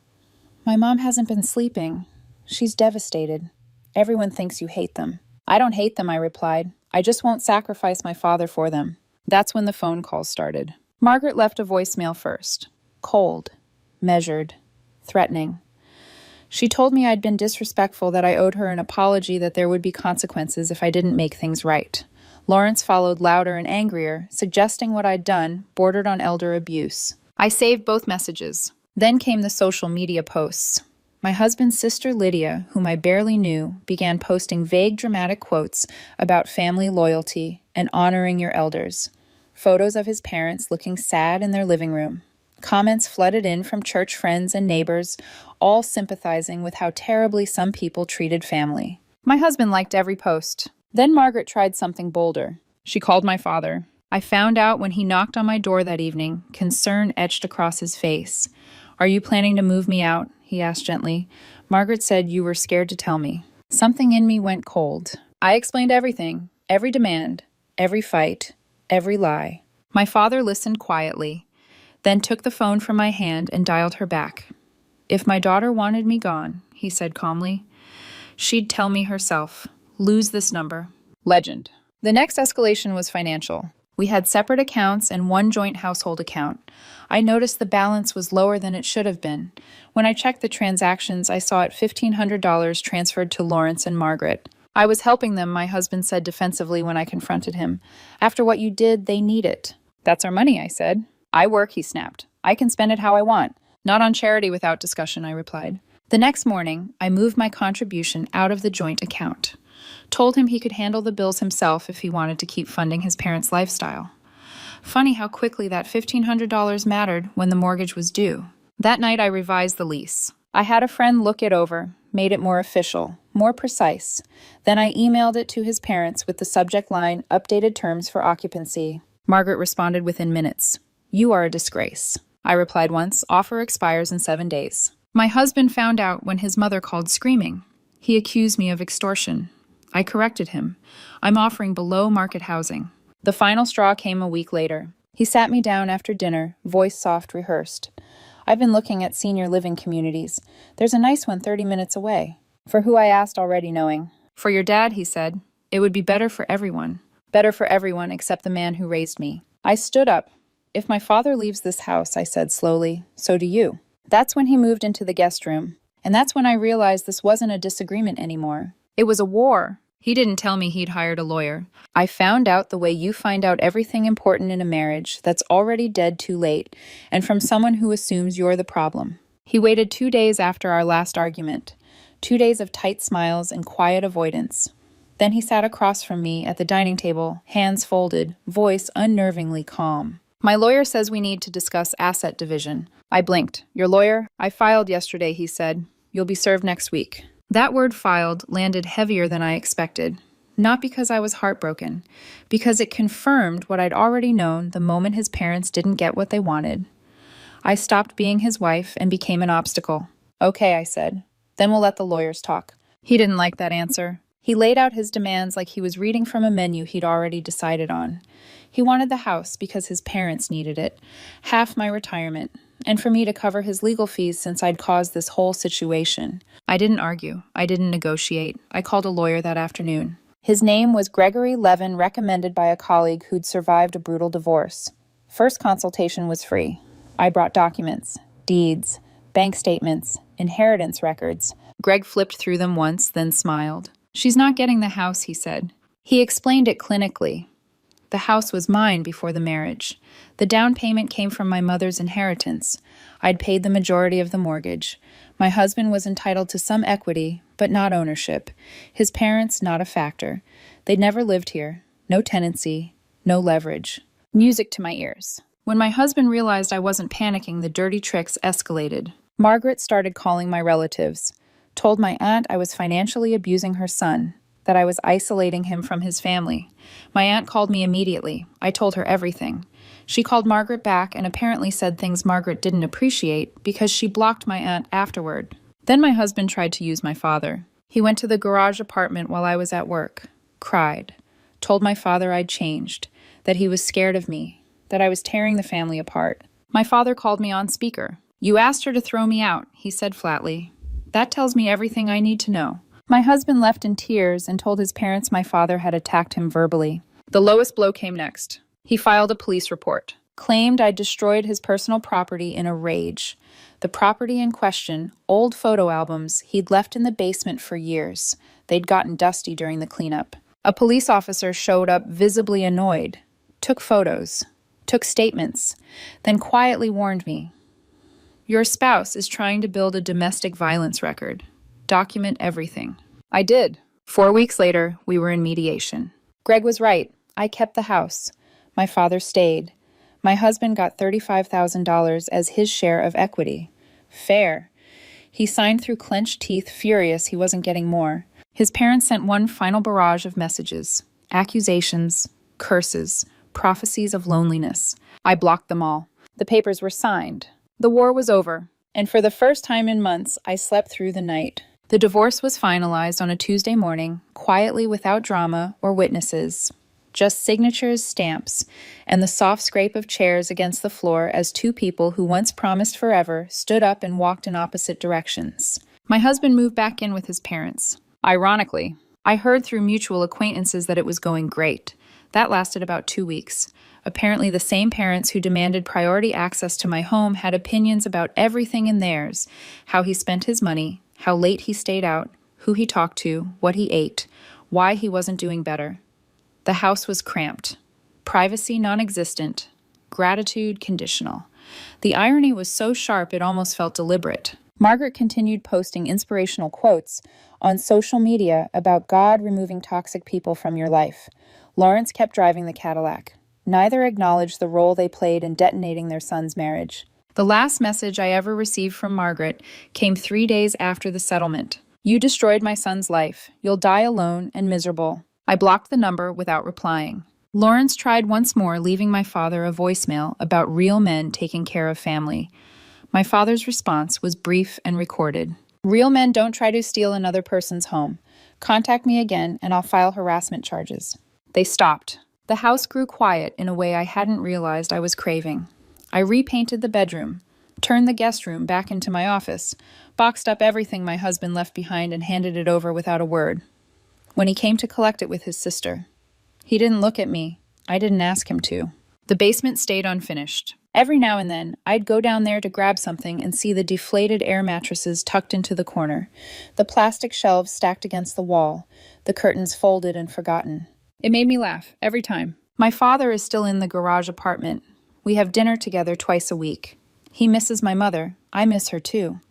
My mom hasn't been sleeping. She's devastated. Everyone thinks you hate them. I don't hate them, I replied. I just won't sacrifice my father for them. That's when the phone calls started. Margaret left a voicemail first. Cold, measured, threatening. She told me I'd been disrespectful, that I owed her an apology, that there would be consequences if I didn't make things right. Lawrence followed louder and angrier, suggesting what I'd done bordered on elder abuse. I saved both messages. Then came the social media posts. My husband's sister Lydia, whom I barely knew, began posting vague dramatic quotes about family loyalty and honoring your elders. Photos of his parents looking sad in their living room. Comments flooded in from church friends and neighbors, all sympathizing with how terribly some people treated family. My husband liked every post. Then Margaret tried something bolder. She called my father. I found out when he knocked on my door that evening, concern etched across his face. Are you planning to move me out? He asked gently. Margaret said you were scared to tell me. Something in me went cold. I explained everything, every demand, every fight, every lie. My father listened quietly, then took the phone from my hand and dialed her back. If my daughter wanted me gone, he said calmly, she'd tell me herself. Lose this number. Legend. The next escalation was financial. We had separate accounts and one joint household account. I noticed the balance was lower than it should have been. When I checked the transactions, I saw it $1,500 transferred to Lawrence and Margaret. I was helping them, my husband said defensively when I confronted him. After what you did, they need it. That's our money, I said. I work, he snapped. I can spend it how I want. Not on charity without discussion, I replied. The next morning, I moved my contribution out of the joint account. Told him he could handle the bills himself if he wanted to keep funding his parents' lifestyle. Funny how quickly that $1,500 mattered when the mortgage was due. That night I revised the lease. I had a friend look it over, made it more official, more precise. Then I emailed it to his parents with the subject line, updated terms for occupancy. Margaret responded within minutes. You are a disgrace. I replied once, offer expires in 7 days. My husband found out when his mother called screaming. He accused me of extortion. I corrected him. I'm offering below market housing. The final straw came a week later. He sat me down after dinner, voice soft, rehearsed. I've been looking at senior living communities. There's a nice one 30 minutes away. For who, I asked, already knowing. For your dad, he said. It would be better for everyone. Better for everyone except the man who raised me. I stood up. If my father leaves this house, I said slowly, so do you. That's when he moved into the guest room. And that's when I realized this wasn't a disagreement anymore. It was a war. He didn't tell me he'd hired a lawyer. I found out the way you find out everything important in a marriage that's already dead too late, and from someone who assumes you're the problem. He waited 2 days after our last argument. 2 days of tight smiles and quiet avoidance. Then he sat across from me at the dining table, hands folded, voice unnervingly calm. My lawyer says we need to discuss asset division. I blinked. Your lawyer? I filed yesterday, he said. You'll be served next week. That word filed landed heavier than I expected. Not because I was heartbroken, because it confirmed what I'd already known the moment his parents didn't get what they wanted. I stopped being his wife and became an obstacle. Okay, I said. Then we'll let the lawyers talk. He didn't like that answer. He laid out his demands like he was reading from a menu he'd already decided on. He wanted the house because his parents needed it, half my retirement, and for me to cover his legal fees since I'd caused this whole situation. I didn't argue. I didn't negotiate. I called a lawyer that afternoon. His name was Gregory Levin, recommended by a colleague who'd survived a brutal divorce. First consultation was free. I brought documents, deeds, bank statements, inheritance records. Greg flipped through them once, then smiled. She's not getting the house, he said. He explained it clinically. The house was mine before the marriage. The down payment came from my mother's inheritance. I'd paid the majority of the mortgage. My husband was entitled to some equity, but not ownership. His parents, not a factor. They'd never lived here. No tenancy. No leverage. Music to my ears. When my husband realized I wasn't panicking, the dirty tricks escalated. Margaret started calling my relatives. Told my aunt I was financially abusing her son, that I was isolating him from his family. My aunt called me immediately. I told her everything. She called Margaret back and apparently said things Margaret didn't appreciate because she blocked my aunt afterward. Then my husband tried to use my father. He went to the garage apartment while I was at work, cried, told my father I'd changed, that he was scared of me, that I was tearing the family apart. My father called me on speaker. You asked her to throw me out, he said flatly. That tells me everything I need to know. My husband left in tears and told his parents my father had attacked him verbally. The lowest blow came next. He filed a police report, claimed I'd destroyed his personal property in a rage. The property in question, old photo albums he'd left in the basement for years. They'd gotten dusty during the cleanup. A police officer showed up visibly annoyed, took photos, took statements, then quietly warned me. Your spouse is trying to build a domestic violence record. Document everything. I did. 4 weeks later, we were in mediation. Greg was right. I kept the house. My father stayed. My husband got $35,000 as his share of equity. Fair. He signed through clenched teeth, furious he wasn't getting more. His parents sent one final barrage of messages. Accusations, curses, prophecies of loneliness. I blocked them all. The papers were signed. The war was over, and for the first time in months, I slept through the night. The divorce was finalized on a Tuesday morning, quietly without drama or witnesses. Just signatures, stamps, and the soft scrape of chairs against the floor as two people who once promised forever stood up and walked in opposite directions. My husband moved back in with his parents. Ironically, I heard through mutual acquaintances that it was going great. That lasted about 2 weeks. Apparently, the same parents who demanded priority access to my home had opinions about everything in theirs, how he spent his money, how late he stayed out, who he talked to, what he ate, why he wasn't doing better. The house was cramped, privacy non-existent, gratitude conditional. The irony was so sharp it almost felt deliberate. Margaret continued posting inspirational quotes on social media about God removing toxic people from your life. Lawrence kept driving the Cadillac. Neither acknowledged the role they played in detonating their son's marriage. The last message I ever received from Margaret came 3 days after the settlement. You destroyed my son's life. You'll die alone and miserable. I blocked the number without replying. Lawrence tried once more, leaving my father a voicemail about real men taking care of family. My father's response was brief and recorded. Real men don't try to steal another person's home. Contact me again and I'll file harassment charges. They stopped. The house grew quiet in a way I hadn't realized I was craving. I repainted the bedroom, turned the guest room back into my office, boxed up everything my husband left behind and handed it over without a word. When he came to collect it with his sister, he didn't look at me. I didn't ask him to. The basement stayed unfinished. Every now and then, I'd go down there to grab something and see the deflated air mattresses tucked into the corner, the plastic shelves stacked against the wall, the curtains folded and forgotten. It made me laugh every time. My father is still in the garage apartment. We have dinner together twice a week. He misses my mother. I miss her too.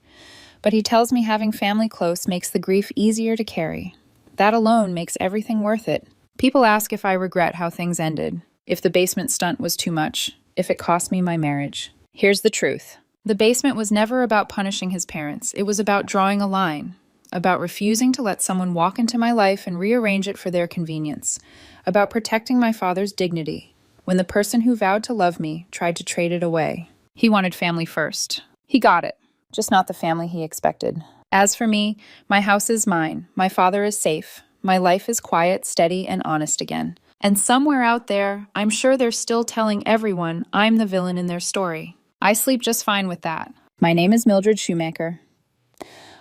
But he tells me having family close makes the grief easier to carry. That alone makes everything worth it. People ask if I regret how things ended, if the basement stunt was too much, if it cost me my marriage. Here's the truth. The basement was never about punishing his parents. It was about drawing a line, about refusing to let someone walk into my life and rearrange it for their convenience, about protecting my father's dignity when the person who vowed to love me tried to trade it away. He wanted family first. He got it, just not the family he expected. As for me, my house is mine. My father is safe. My life is quiet, steady, and honest again. And somewhere out there, I'm sure they're still telling everyone I'm the villain in their story. I sleep just fine with that. My name is Mildred Shoemaker.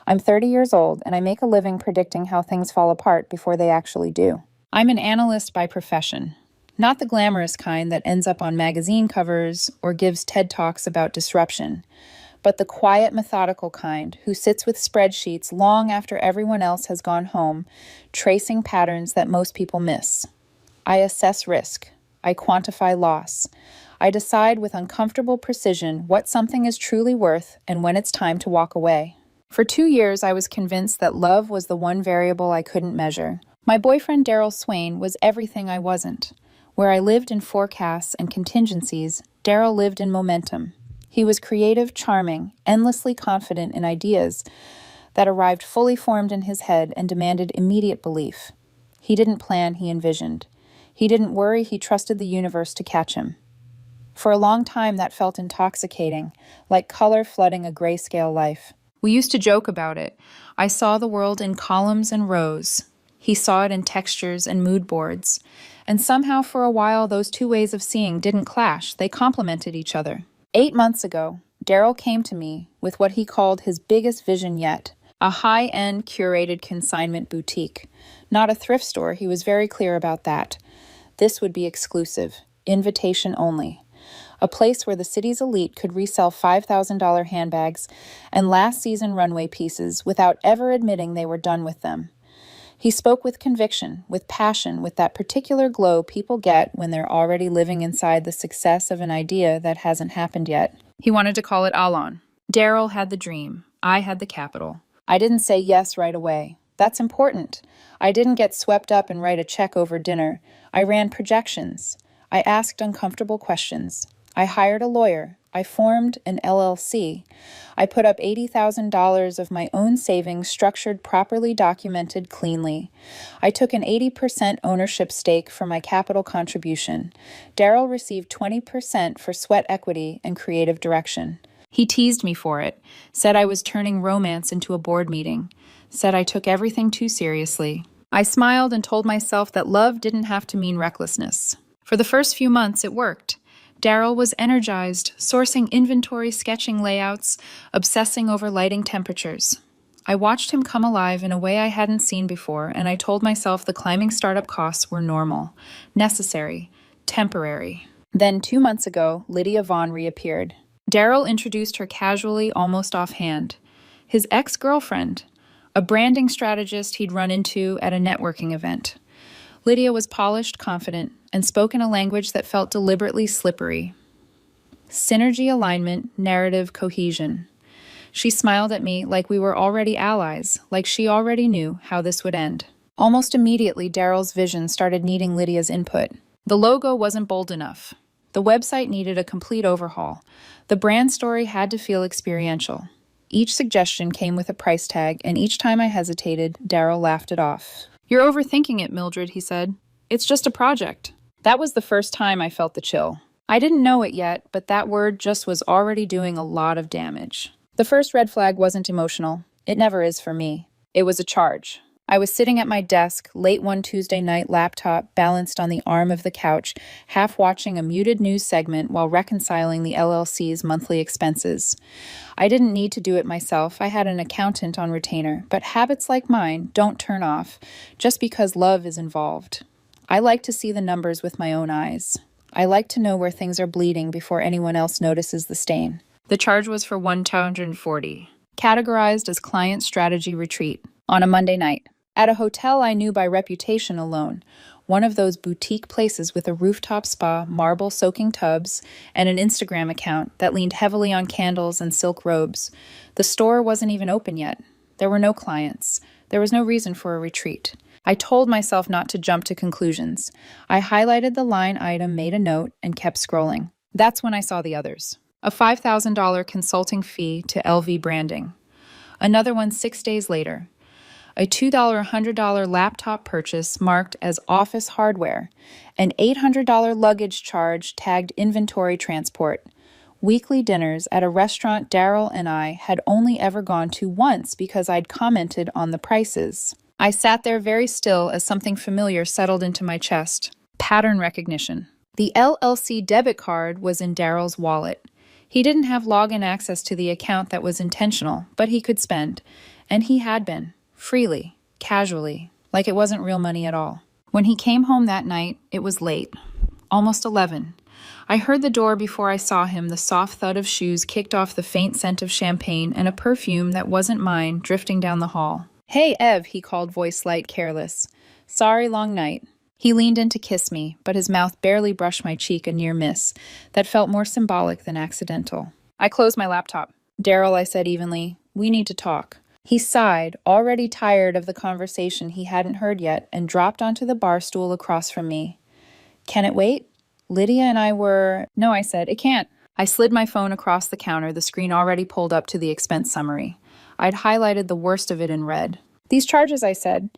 I'm 30 years old, and I make a living predicting how things fall apart before they actually do. I'm an analyst by profession. Not the glamorous kind that ends up on magazine covers or gives TED Talks about disruption, but the quiet, methodical kind who sits with spreadsheets long after everyone else has gone home, tracing patterns that most people miss. I assess risk. I quantify loss. I decide with uncomfortable precision what something is truly worth and when it's time to walk away. For 2 years, I was convinced that love was the one variable I couldn't measure. My boyfriend Daryl Swain was everything I wasn't. Where I lived in forecasts and contingencies, Daryl lived in momentum. He was creative, charming, endlessly confident in ideas that arrived fully formed in his head and demanded immediate belief. He didn't plan, he envisioned. He didn't worry, he trusted the universe to catch him. For a long time, that felt intoxicating, like color flooding a grayscale life. We used to joke about it. I saw the world in columns and rows. He saw it in textures and mood boards. And somehow, for a while, those two ways of seeing didn't clash. They complemented each other. 8 months ago, Daryl came to me with what he called his biggest vision yet, a high-end curated consignment boutique. Not a thrift store, he was very clear about that. This would be exclusive, invitation only. A place where the city's elite could resell $5,000 handbags and last season runway pieces without ever admitting they were done with them. He spoke with conviction, with passion, with that particular glow people get when they're already living inside the success of an idea that hasn't happened yet. He wanted to call it Alon. Daryl had the dream. I had the capital. I didn't say yes right away. That's important. I didn't get swept up and write a check over dinner. I ran projections. I asked uncomfortable questions. I hired a lawyer. I formed an LLC. I put up $80,000 of my own savings, structured, properly documented, cleanly. I took an 80% ownership stake for my capital contribution. Daryl received 20% for sweat equity and creative direction. He teased me for it, said I was turning romance into a board meeting, said I took everything too seriously. I smiled and told myself that love didn't have to mean recklessness. For the first few months, it worked. Daryl was energized, sourcing inventory, sketching layouts, obsessing over lighting temperatures. I watched him come alive in a way I hadn't seen before, and I told myself the climbing startup costs were normal, necessary, temporary. Then 2 months ago, Lydia Vaughn reappeared. Daryl introduced her casually, almost offhand. His ex-girlfriend, a branding strategist he'd run into at a networking event. Lydia was polished, confident, and spoke in a language that felt deliberately slippery. Synergy, alignment, narrative, cohesion. She smiled at me like we were already allies, like she already knew how this would end. Almost immediately, Daryl's vision started needing Lydia's input. The logo wasn't bold enough. The website needed a complete overhaul. The brand story had to feel experiential. Each suggestion came with a price tag, and each time I hesitated, Daryl laughed it off. "You're overthinking it, Mildred," he said. "It's just a project." That was the first time I felt the chill. I didn't know it yet, but that word just was already doing a lot of damage. The first red flag wasn't emotional. It never is for me. It was a charge. I was sitting at my desk, late one Tuesday night, laptop balanced on the arm of the couch, half watching a muted news segment while reconciling the LLC's monthly expenses. I didn't need to do it myself. I had an accountant on retainer, but habits like mine don't turn off just because love is involved. I like to see the numbers with my own eyes. I like to know where things are bleeding before anyone else notices the stain. The charge was for $140, categorized as client strategy retreat, on a Monday night. At a hotel I knew by reputation alone, one of those boutique places with a rooftop spa, marble-soaking tubs, and an Instagram account that leaned heavily on candles and silk robes. The store wasn't even open yet. There were no clients. There was no reason for a retreat. I told myself not to jump to conclusions. I highlighted the line item, made a note, and kept scrolling. That's when I saw the others. A $5,000 consulting fee to LV branding. Another one 6 days later. A $2 $100 laptop purchase marked as office hardware, an $800 luggage charge tagged inventory transport, weekly dinners at a restaurant Daryl and I had only ever gone to once because I'd commented on the prices. I sat there very still as something familiar settled into my chest. Pattern recognition. The LLC debit card was in Daryl's wallet. He didn't have login access to the account that was intentional, but he could spend, and he had been. Freely, casually, like it wasn't real money at all. When he came home that night, it was late, almost 11. I heard the door before I saw him. The soft thud of shoes kicked off the faint scent of champagne and a perfume that wasn't mine drifting down the hall. "Hey, Ev," he called, voice light, careless. "Sorry, long night." He leaned in to kiss me, but his mouth barely brushed my cheek, a near miss that felt more symbolic than accidental. I closed my laptop. "Daryl," I said evenly, "we need to talk." He sighed, already tired of the conversation he hadn't heard yet, and dropped onto the bar stool across from me. "Can it wait? Lydia and I were—" "No," I said, "it can't." I slid my phone across the counter, the screen already pulled up to the expense summary. I'd highlighted the worst of it in red. "These charges," I said,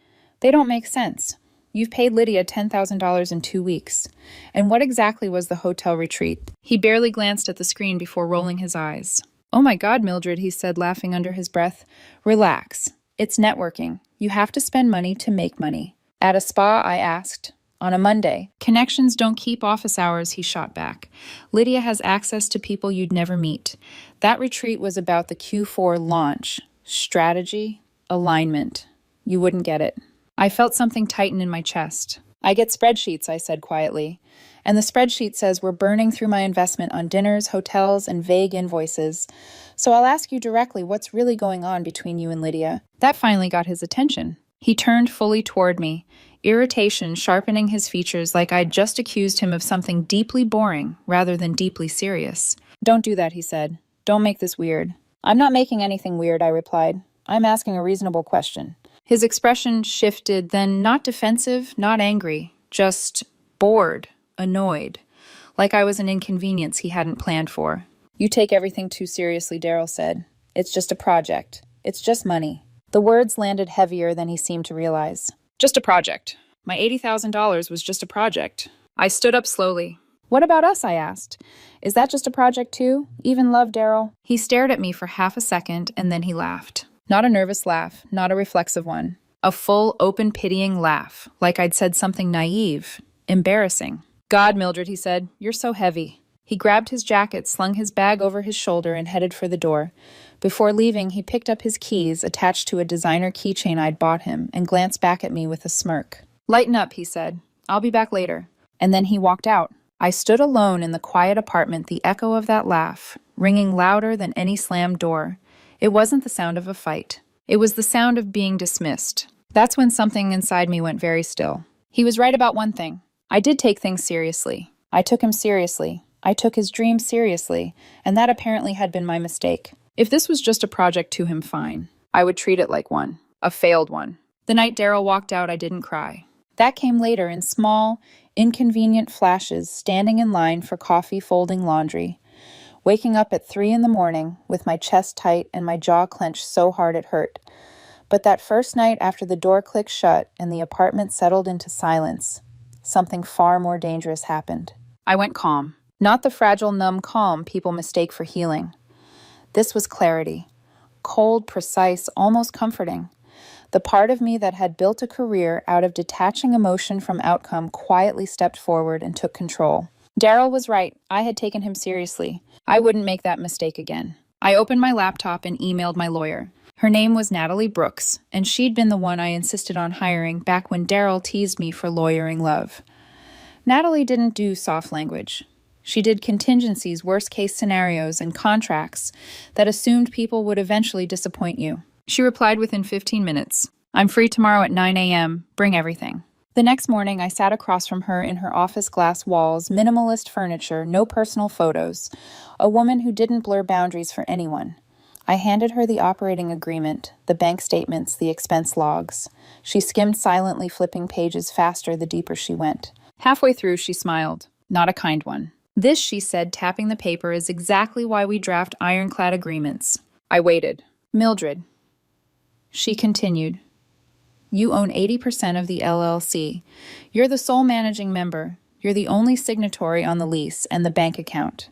"they don't make sense. You've paid Lydia $10,000 in 2 weeks. And what exactly was the hotel retreat?" He barely glanced at the screen before rolling his eyes. "Oh my God, Mildred," he said, laughing under his breath. "Relax. It's networking. You have to spend money to make money." "At a spa?" I asked. "On a Monday." "Connections don't keep office hours," he shot back. "Lydia has access to people you'd never meet." That retreat was about the Q4 launch. Strategy, alignment. You wouldn't get it. I felt something tighten in my chest. "I get spreadsheets," I said quietly. "And the spreadsheet says we're burning through my investment on dinners, hotels, and vague invoices. So I'll ask you directly, what's really going on between you and Lydia?" That finally got his attention. He turned fully toward me, irritation sharpening his features like I'd just accused him of something deeply boring rather than deeply serious. "Don't do that," he said. "Don't make this weird." "I'm not making anything weird," I replied. "I'm asking a reasonable question." His expression shifted, then not defensive, not angry, just bored, annoyed, like I was an inconvenience he hadn't planned for. "You take everything too seriously," Daryl said. "It's just a project. It's just money." The words landed heavier than he seemed to realize. "Just a project. My $80,000 was just a project." I stood up slowly. "What about us?" I asked. "Is that just a project too? Even love, Daryl?" He stared at me for half a second, and then he laughed. Not a nervous laugh, not a reflexive one. A full, open, pitying laugh, like I'd said something naive, embarrassing. "God, Mildred," he said, "you're so heavy." He grabbed his jacket, slung his bag over his shoulder, and headed for the door. Before leaving, he picked up his keys, attached to a designer keychain I'd bought him, and glanced back at me with a smirk. "Lighten up," he said. "I'll be back later." And then he walked out. I stood alone in the quiet apartment, the echo of that laugh, ringing louder than any slammed door. It wasn't the sound of a fight. It was the sound of being dismissed. That's when something inside me went very still. He was right about one thing. I did take things seriously. I took him seriously. I took his dream seriously, and that apparently had been my mistake. If this was just a project to him, fine. I would treat it like one. A failed one. The night Daryl walked out, I didn't cry. That came later in small, inconvenient flashes, standing in line for coffee, folding laundry. Waking up at 3 a.m. with my chest tight and my jaw clenched so hard it hurt. But that first night after the door clicked shut and the apartment settled into silence, something far more dangerous happened. I went calm. Not the fragile, numb calm people mistake for healing. This was clarity. cold, precise, almost comforting. The part of me that had built a career out of detaching emotion from outcome quietly stepped forward and took control. Daryl was right. I had taken him seriously. I wouldn't make that mistake again. I opened my laptop and emailed my lawyer. Her name was Natalie Brooks, and she'd been the one I insisted on hiring back when Daryl teased me for lawyering love. Natalie didn't do soft language. She did contingencies, worst-case scenarios, and contracts that assumed people would eventually disappoint you. She replied within 15 minutes. I'm free tomorrow at 9 a.m. Bring everything. The next morning, I sat across from her in her office glass walls, minimalist furniture, no personal photos, a woman who didn't blur boundaries for anyone. I handed her the operating agreement, the bank statements, the expense logs. She skimmed silently, flipping pages faster the deeper she went. Halfway through, she smiled. Not a kind one. This, she said, tapping the paper, is exactly why we draft ironclad agreements. I waited. Mildred. She continued. You own 80% of the LLC. You're the sole managing member. You're the only signatory on the lease and the bank account.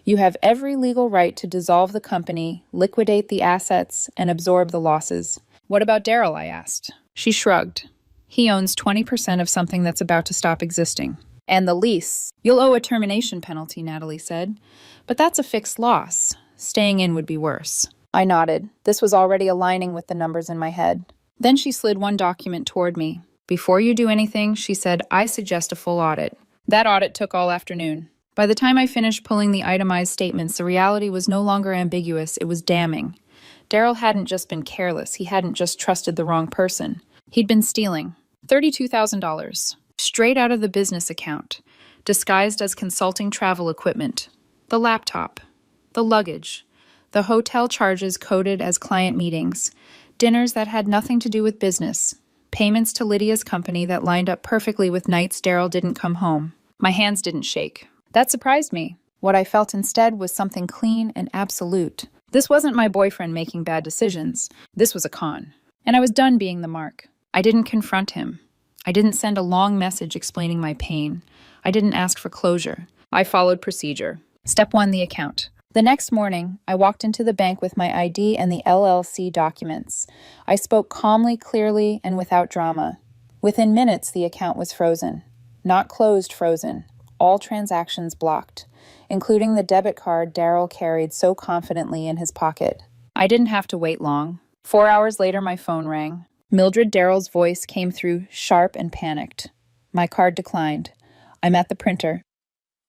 You have every legal right to dissolve the company, liquidate the assets, and absorb the losses. What about Daryl? I asked. She shrugged. He owns 20% of something that's about to stop existing. And the lease. You'll owe a termination penalty, Natalie said. But that's a fixed loss. Staying in would be worse. I nodded. This was already aligning with the numbers in my head. Then she slid one document toward me. Before you do anything, she said, I suggest a full audit. That audit took all afternoon. By the time I finished pulling the itemized statements, the reality was no longer ambiguous, it was damning. Daryl hadn't just been careless, he hadn't just trusted the wrong person. He'd been stealing. $32,000. Straight out of the business account, disguised as consulting travel equipment. The laptop. The luggage. The hotel charges coded as client meetings. Dinners that had nothing to do with business. Payments to Lydia's company that lined up perfectly with nights Daryl didn't come home. My hands didn't shake. That surprised me. What I felt instead was something clean and absolute. This wasn't my boyfriend making bad decisions. This was a con. And I was done being the mark. I didn't confront him. I didn't send a long message explaining my pain. I didn't ask for closure. I followed procedure. Step 1, the account. The next morning, I walked into the bank with my ID and the LLC documents. I spoke calmly, clearly, and without drama. Within minutes, the account was frozen. Not closed, frozen. All transactions blocked, including the debit card Daryl carried so confidently in his pocket. I didn't have to wait long. 4 hours later, my phone rang. Mildred Daryl's voice came through, sharp and panicked. My card declined. I'm at the printer.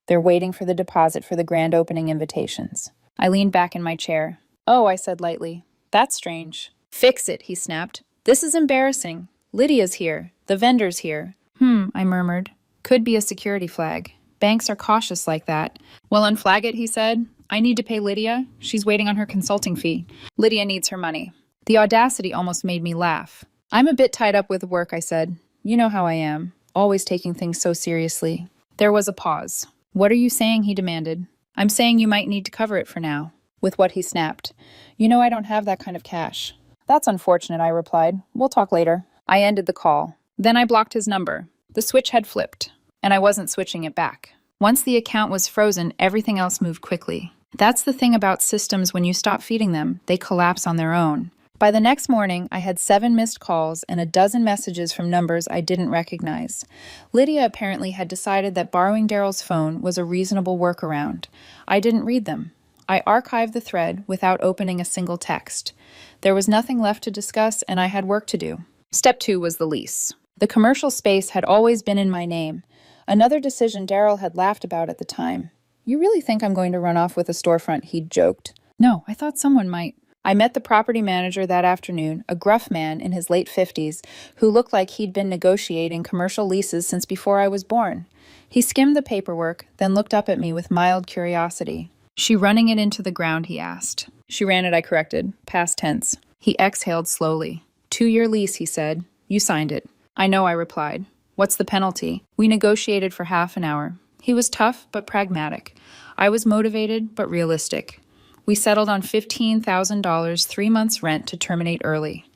They're waiting for the deposit for the grand opening invitations. I leaned back in my chair. Oh, I said lightly. That's strange. Fix it, he snapped. This is embarrassing. Lydia's here. The vendor's here. I murmured. Could be a security flag. Banks are cautious like that. Well, unflag it, he said. I need to pay Lydia. She's waiting on her consulting fee. Lydia needs her money. The audacity almost made me laugh. I'm a bit tied up with work, I said. You know how I am. Always taking things so seriously. There was a pause. What are you saying? He demanded. I'm saying you might need to cover it for now. With what he snapped. You know I don't have that kind of cash. That's unfortunate, I replied. We'll talk later. I ended the call. Then I blocked his number. The switch had flipped, and I wasn't switching it back. Once the account was frozen, everything else moved quickly. That's the thing about systems when you stop feeding them, they collapse on their own. By the next morning, I had 7 missed calls and a dozen messages from numbers I didn't recognize. Lydia apparently had decided that borrowing Daryl's phone was a reasonable workaround. I didn't read them. I archived the thread without opening a single text. There was nothing left to discuss, and I had work to do. Step 2 was the lease. The commercial space had always been in my name. Another decision Daryl had laughed about at the time. You really think I'm going to run off with a storefront? He'd joked. No, I thought someone might. I met the property manager that afternoon, a gruff man in his late 50s, who looked like he'd been negotiating commercial leases since before I was born. He skimmed the paperwork, then looked up at me with mild curiosity. She running it into the ground, he asked. She ran it, I corrected. Past tense. He exhaled slowly. 2-year lease, he said. You signed it. I know, I replied. What's the penalty? We negotiated for half an hour. He was tough, but pragmatic. I was motivated, but realistic. We settled on $15,000, 3 months' rent to terminate early.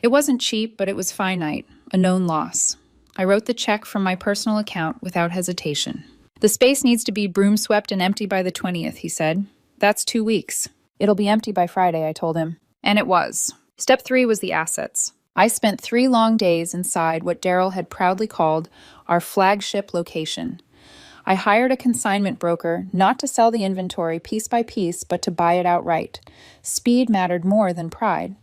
It wasn't cheap, but it was finite, a known loss. I wrote the check from my personal account without hesitation. The space needs to be broom swept and empty by the 20th, he said. That's 2 weeks. It'll be empty by Friday, I told him. And it was. Step 3 was the assets. I spent 3 long days inside what Daryl had proudly called our flagship location. I hired a consignment broker not to sell the inventory piece by piece, but to buy it outright. Speed mattered more than pride.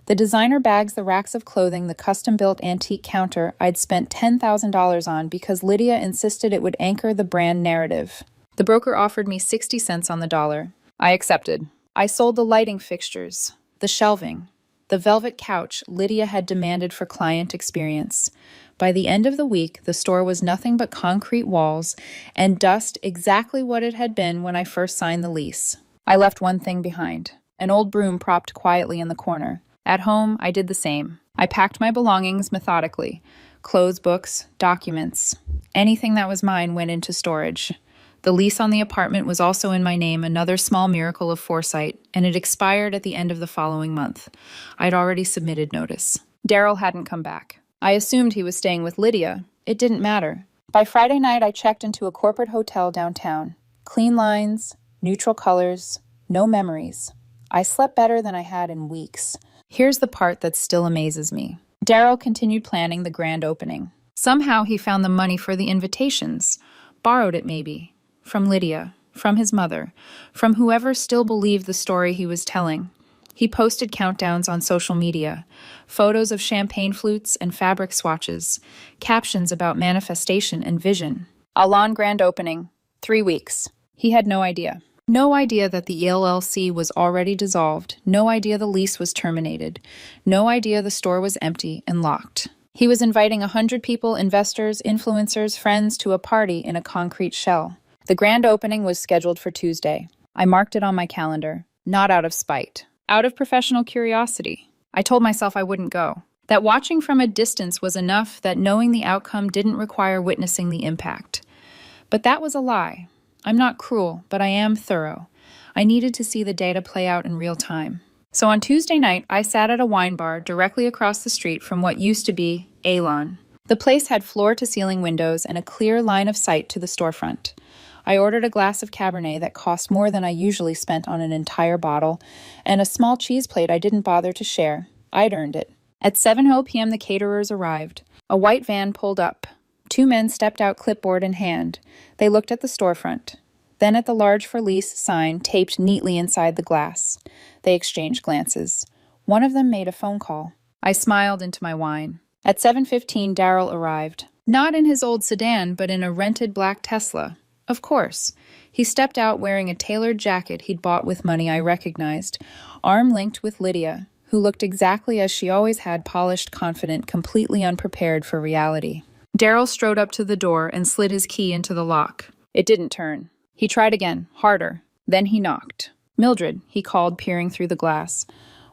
The designer bags, the racks of clothing, the custom-built antique counter I'd spent $10,000 on because Lydia insisted it would anchor the brand narrative. The broker offered me 60 cents on the dollar. I accepted. I sold the lighting fixtures, the shelving, the velvet couch Lydia had demanded for client experience. By the end of the week, the store was nothing but concrete walls and dust, exactly what it had been when I first signed the lease. I left one thing behind, an old broom propped quietly in the corner. At home, I did the same. I packed my belongings methodically. Clothes, books, documents. Anything that was mine went into storage. The lease on the apartment was also in my name, another small miracle of foresight, and it expired at the end of the following month. I'd already submitted notice. Daryl hadn't come back. I assumed he was staying with Lydia. It didn't matter. By Friday night, I checked into a corporate hotel downtown. Clean lines, neutral colors, no memories. I slept better than I had in weeks. Here's the part that still amazes me. Daryl continued planning the grand opening. Somehow he found the money for the invitations. Borrowed it maybe. From Lydia. From his mother. From whoever still believed the story he was telling. He posted countdowns on social media. Photos of champagne flutes and fabric swatches. Captions about manifestation and vision. Alon grand opening. 3 weeks. He had no idea. No idea that the LLC was already dissolved. No idea the lease was terminated. No idea the store was empty and locked. He was inviting 100 people, investors, influencers, friends to a party in a concrete shell. The grand opening was scheduled for Tuesday. I marked it on my calendar, not out of spite, out of professional curiosity. I told myself I wouldn't go, that watching from a distance was enough, that knowing the outcome didn't require witnessing the impact. But that was a lie. I'm not cruel, but I am thorough. I needed to see the data play out in real time. So on Tuesday night, I sat at a wine bar directly across the street from what used to be Alon. The place had floor-to-ceiling windows and a clear line of sight to the storefront. I ordered a glass of Cabernet that cost more than I usually spent on an entire bottle, and a small cheese plate I didn't bother to share. I'd earned it. At 7:00 p.m., the caterers arrived. A white van pulled up. 2 men stepped out, clipboard in hand. They looked at the storefront, then at the large for lease sign taped neatly inside the glass. They exchanged glances. One of them made a phone call. I smiled into my wine. At 7:15, Daryl arrived. Not in his old sedan, but in a rented black Tesla. Of course. He stepped out wearing a tailored jacket he'd bought with money I recognized, arm-linked with Lydia, who looked exactly as she always had, polished, confident, completely unprepared for reality. Daryl strode up to the door and slid his key into the lock. It didn't turn. He tried again, harder. Then he knocked. "Mildred," he called, peering through the glass.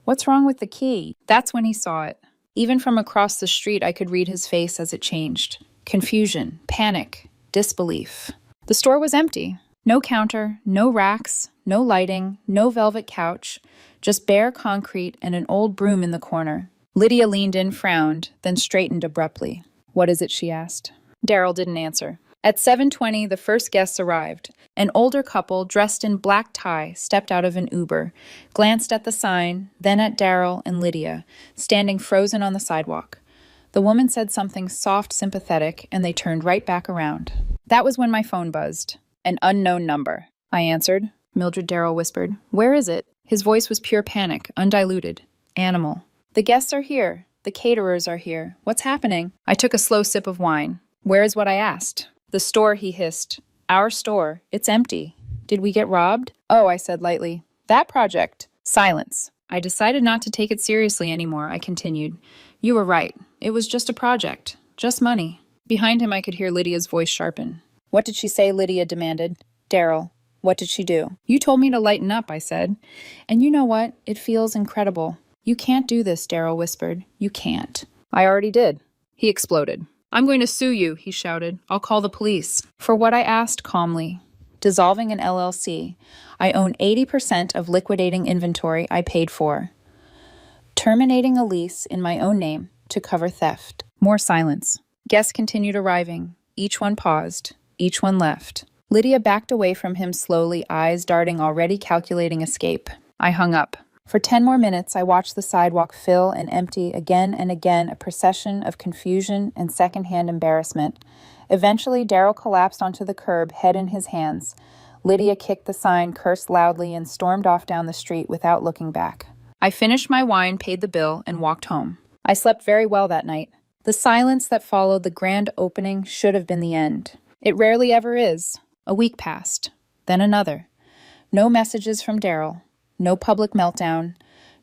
"What's wrong with the key?" That's when he saw it. Even from across the street, I could read his face as it changed. Confusion, panic, disbelief. The store was empty. No counter, no racks, no lighting, no velvet couch, just bare concrete and an old broom in the corner. Lydia leaned in, frowned, then straightened abruptly. "What is it?" she asked. Daryl didn't answer. At 7:20, the first guests arrived. An older couple, dressed in black tie, stepped out of an Uber, glanced at the sign, then at Daryl and Lydia, standing frozen on the sidewalk. The woman said something soft, sympathetic, and they turned right back around. That was when my phone buzzed. "An unknown number." I answered. "Mildred," Daryl whispered. "Where is it?" His voice was pure panic, undiluted. Animal. "The guests are here. The caterers are here. What's happening?" I took a slow sip of wine. "Where is what I asked?" "The store," he hissed. "Our store. It's empty. Did we get robbed?" "Oh," I said lightly. "That project." Silence. I decided not to take it seriously anymore, I continued. "You were right. It was just a project. Just money." Behind him, I could hear Lydia's voice sharpen. "What did she say?" Lydia demanded. "Daryl, what did she do?" "You told me to lighten up," I said. "And you know what? It feels incredible." "You can't do this," Daryl whispered. "You can't." "I already did." He exploded. "I'm going to sue you," he shouted. "I'll call the police." For what I asked calmly. Dissolving an LLC. I own 80% of liquidating inventory I paid for. Terminating a lease in my own name to cover theft. More silence. Guests continued arriving. Each one paused. Each one left. Lydia backed away from him slowly, eyes darting, already calculating escape. I hung up. For 10 more minutes, I watched the sidewalk fill and empty again and again, a procession of confusion and secondhand embarrassment. Eventually, Daryl collapsed onto the curb, head in his hands. Lydia kicked the sign, cursed loudly, and stormed off down the street without looking back. I finished my wine, paid the bill, and walked home. I slept very well that night. The silence that followed the grand opening should have been the end. It rarely ever is. A week passed, then another. No messages from Daryl. No public meltdown,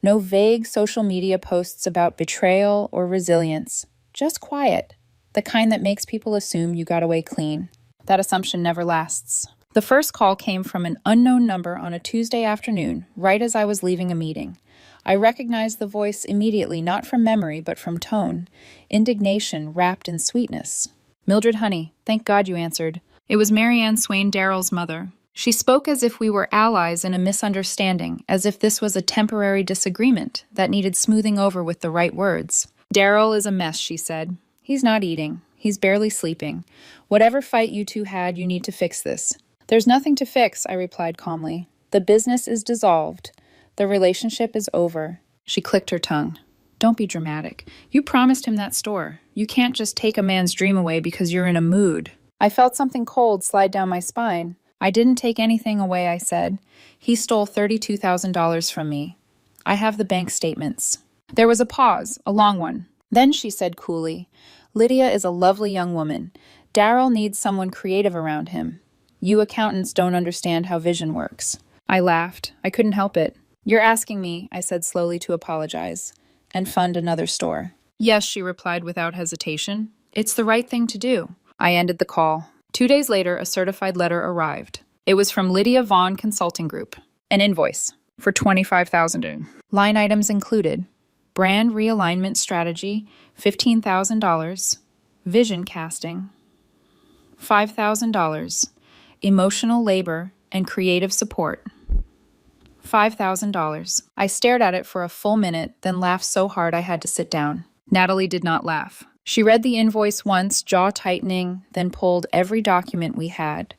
no vague social media posts about betrayal or resilience. Just quiet, the kind that makes people assume you got away clean. That assumption never lasts. The first call came from an unknown number on a Tuesday afternoon, right as I was leaving a meeting. I recognized the voice immediately, not from memory, but from tone. Indignation wrapped in sweetness. "Mildred, honey, thank God you answered." It was Mary Ann Swain, Daryl's mother. She spoke as if we were allies in a misunderstanding, as if this was a temporary disagreement that needed smoothing over with the right words. "Daryl is a mess," she said. "He's not eating. He's barely sleeping. Whatever fight you two had, you need to fix this." "There's nothing to fix," I replied calmly. "The business is dissolved. The relationship is over." She clicked her tongue. "Don't be dramatic. You promised him that store. You can't just take a man's dream away because you're in a mood." I felt something cold slide down my spine. "I didn't take anything away," I said. "He stole $32,000 from me. I have the bank statements." There was a pause, a long one. Then she said coolly, "Lydia is a lovely young woman. Daryl needs someone creative around him. You accountants don't understand how vision works." I laughed. I couldn't help it. "You're asking me," I said slowly, to apologize and fund another store. "Yes," she replied without hesitation. "It's the right thing to do." I ended the call. 2 days later, a certified letter arrived. It was from Lydia Vaughn Consulting Group. An invoice for $25,000. Line items included: brand realignment strategy, $15,000, vision casting, $5,000, emotional labor and creative support, $5,000. I stared at it for a full minute, then laughed so hard I had to sit down. Natalie did not laugh. She read the invoice once, jaw tightening, then pulled every document we had.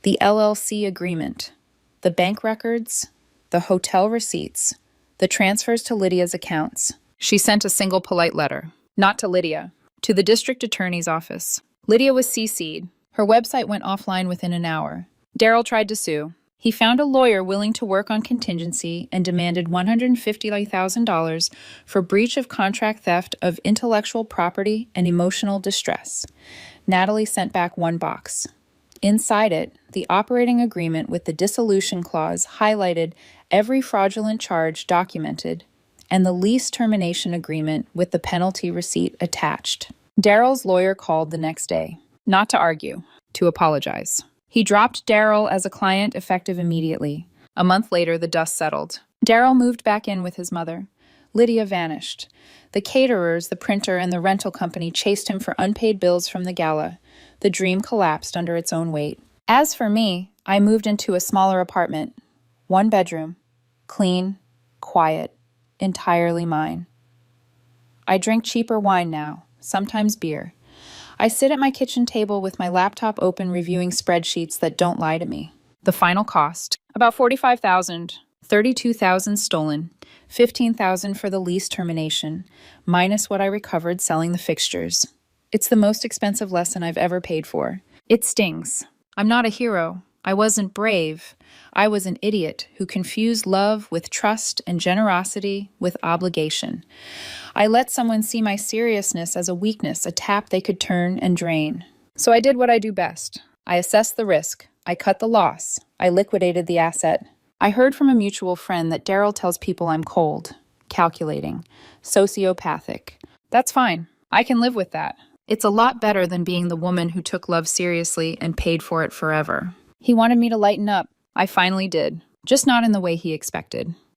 The LLC agreement, the bank records, the hotel receipts, the transfers to Lydia's accounts. She sent a single polite letter. Not to Lydia, to the district attorney's office. Lydia was CC'd. Her website went offline within an hour. Daryl tried to sue. He found a lawyer willing to work on contingency and demanded $150,000 for breach of contract theft of intellectual property and emotional distress. Natalie sent back one box. Inside it, the operating agreement with the dissolution clause highlighted every fraudulent charge documented, and the lease termination agreement with the penalty receipt attached. Daryl's lawyer called the next day, not to argue, to apologize. He dropped Daryl as a client effective immediately. A month later, the dust settled. Daryl moved back in with his mother. Lydia vanished. The caterers, the printer, and the rental company chased him for unpaid bills from the gala. The dream collapsed under its own weight. As for me, I moved into a smaller apartment. 1 bedroom. Clean, quiet, entirely mine. I drink cheaper wine now, sometimes beer. I sit at my kitchen table with my laptop open reviewing spreadsheets that don't lie to me. The final cost, about $45,000, $32,000 stolen, $15,000 for the lease termination, minus what I recovered selling the fixtures. It's the most expensive lesson I've ever paid for. It stings. I'm not a hero. I wasn't brave. I was an idiot who confused love with trust and generosity with obligation. I let someone see my seriousness as a weakness, a tap they could turn and drain. So I did what I do best. I assessed the risk. I cut the loss. I liquidated the asset. I heard from a mutual friend that Daryl tells people I'm cold, calculating, sociopathic. That's fine. I can live with that. It's a lot better than being the woman who took love seriously and paid for it forever. He wanted me to lighten up. I finally did, just not in the way he expected.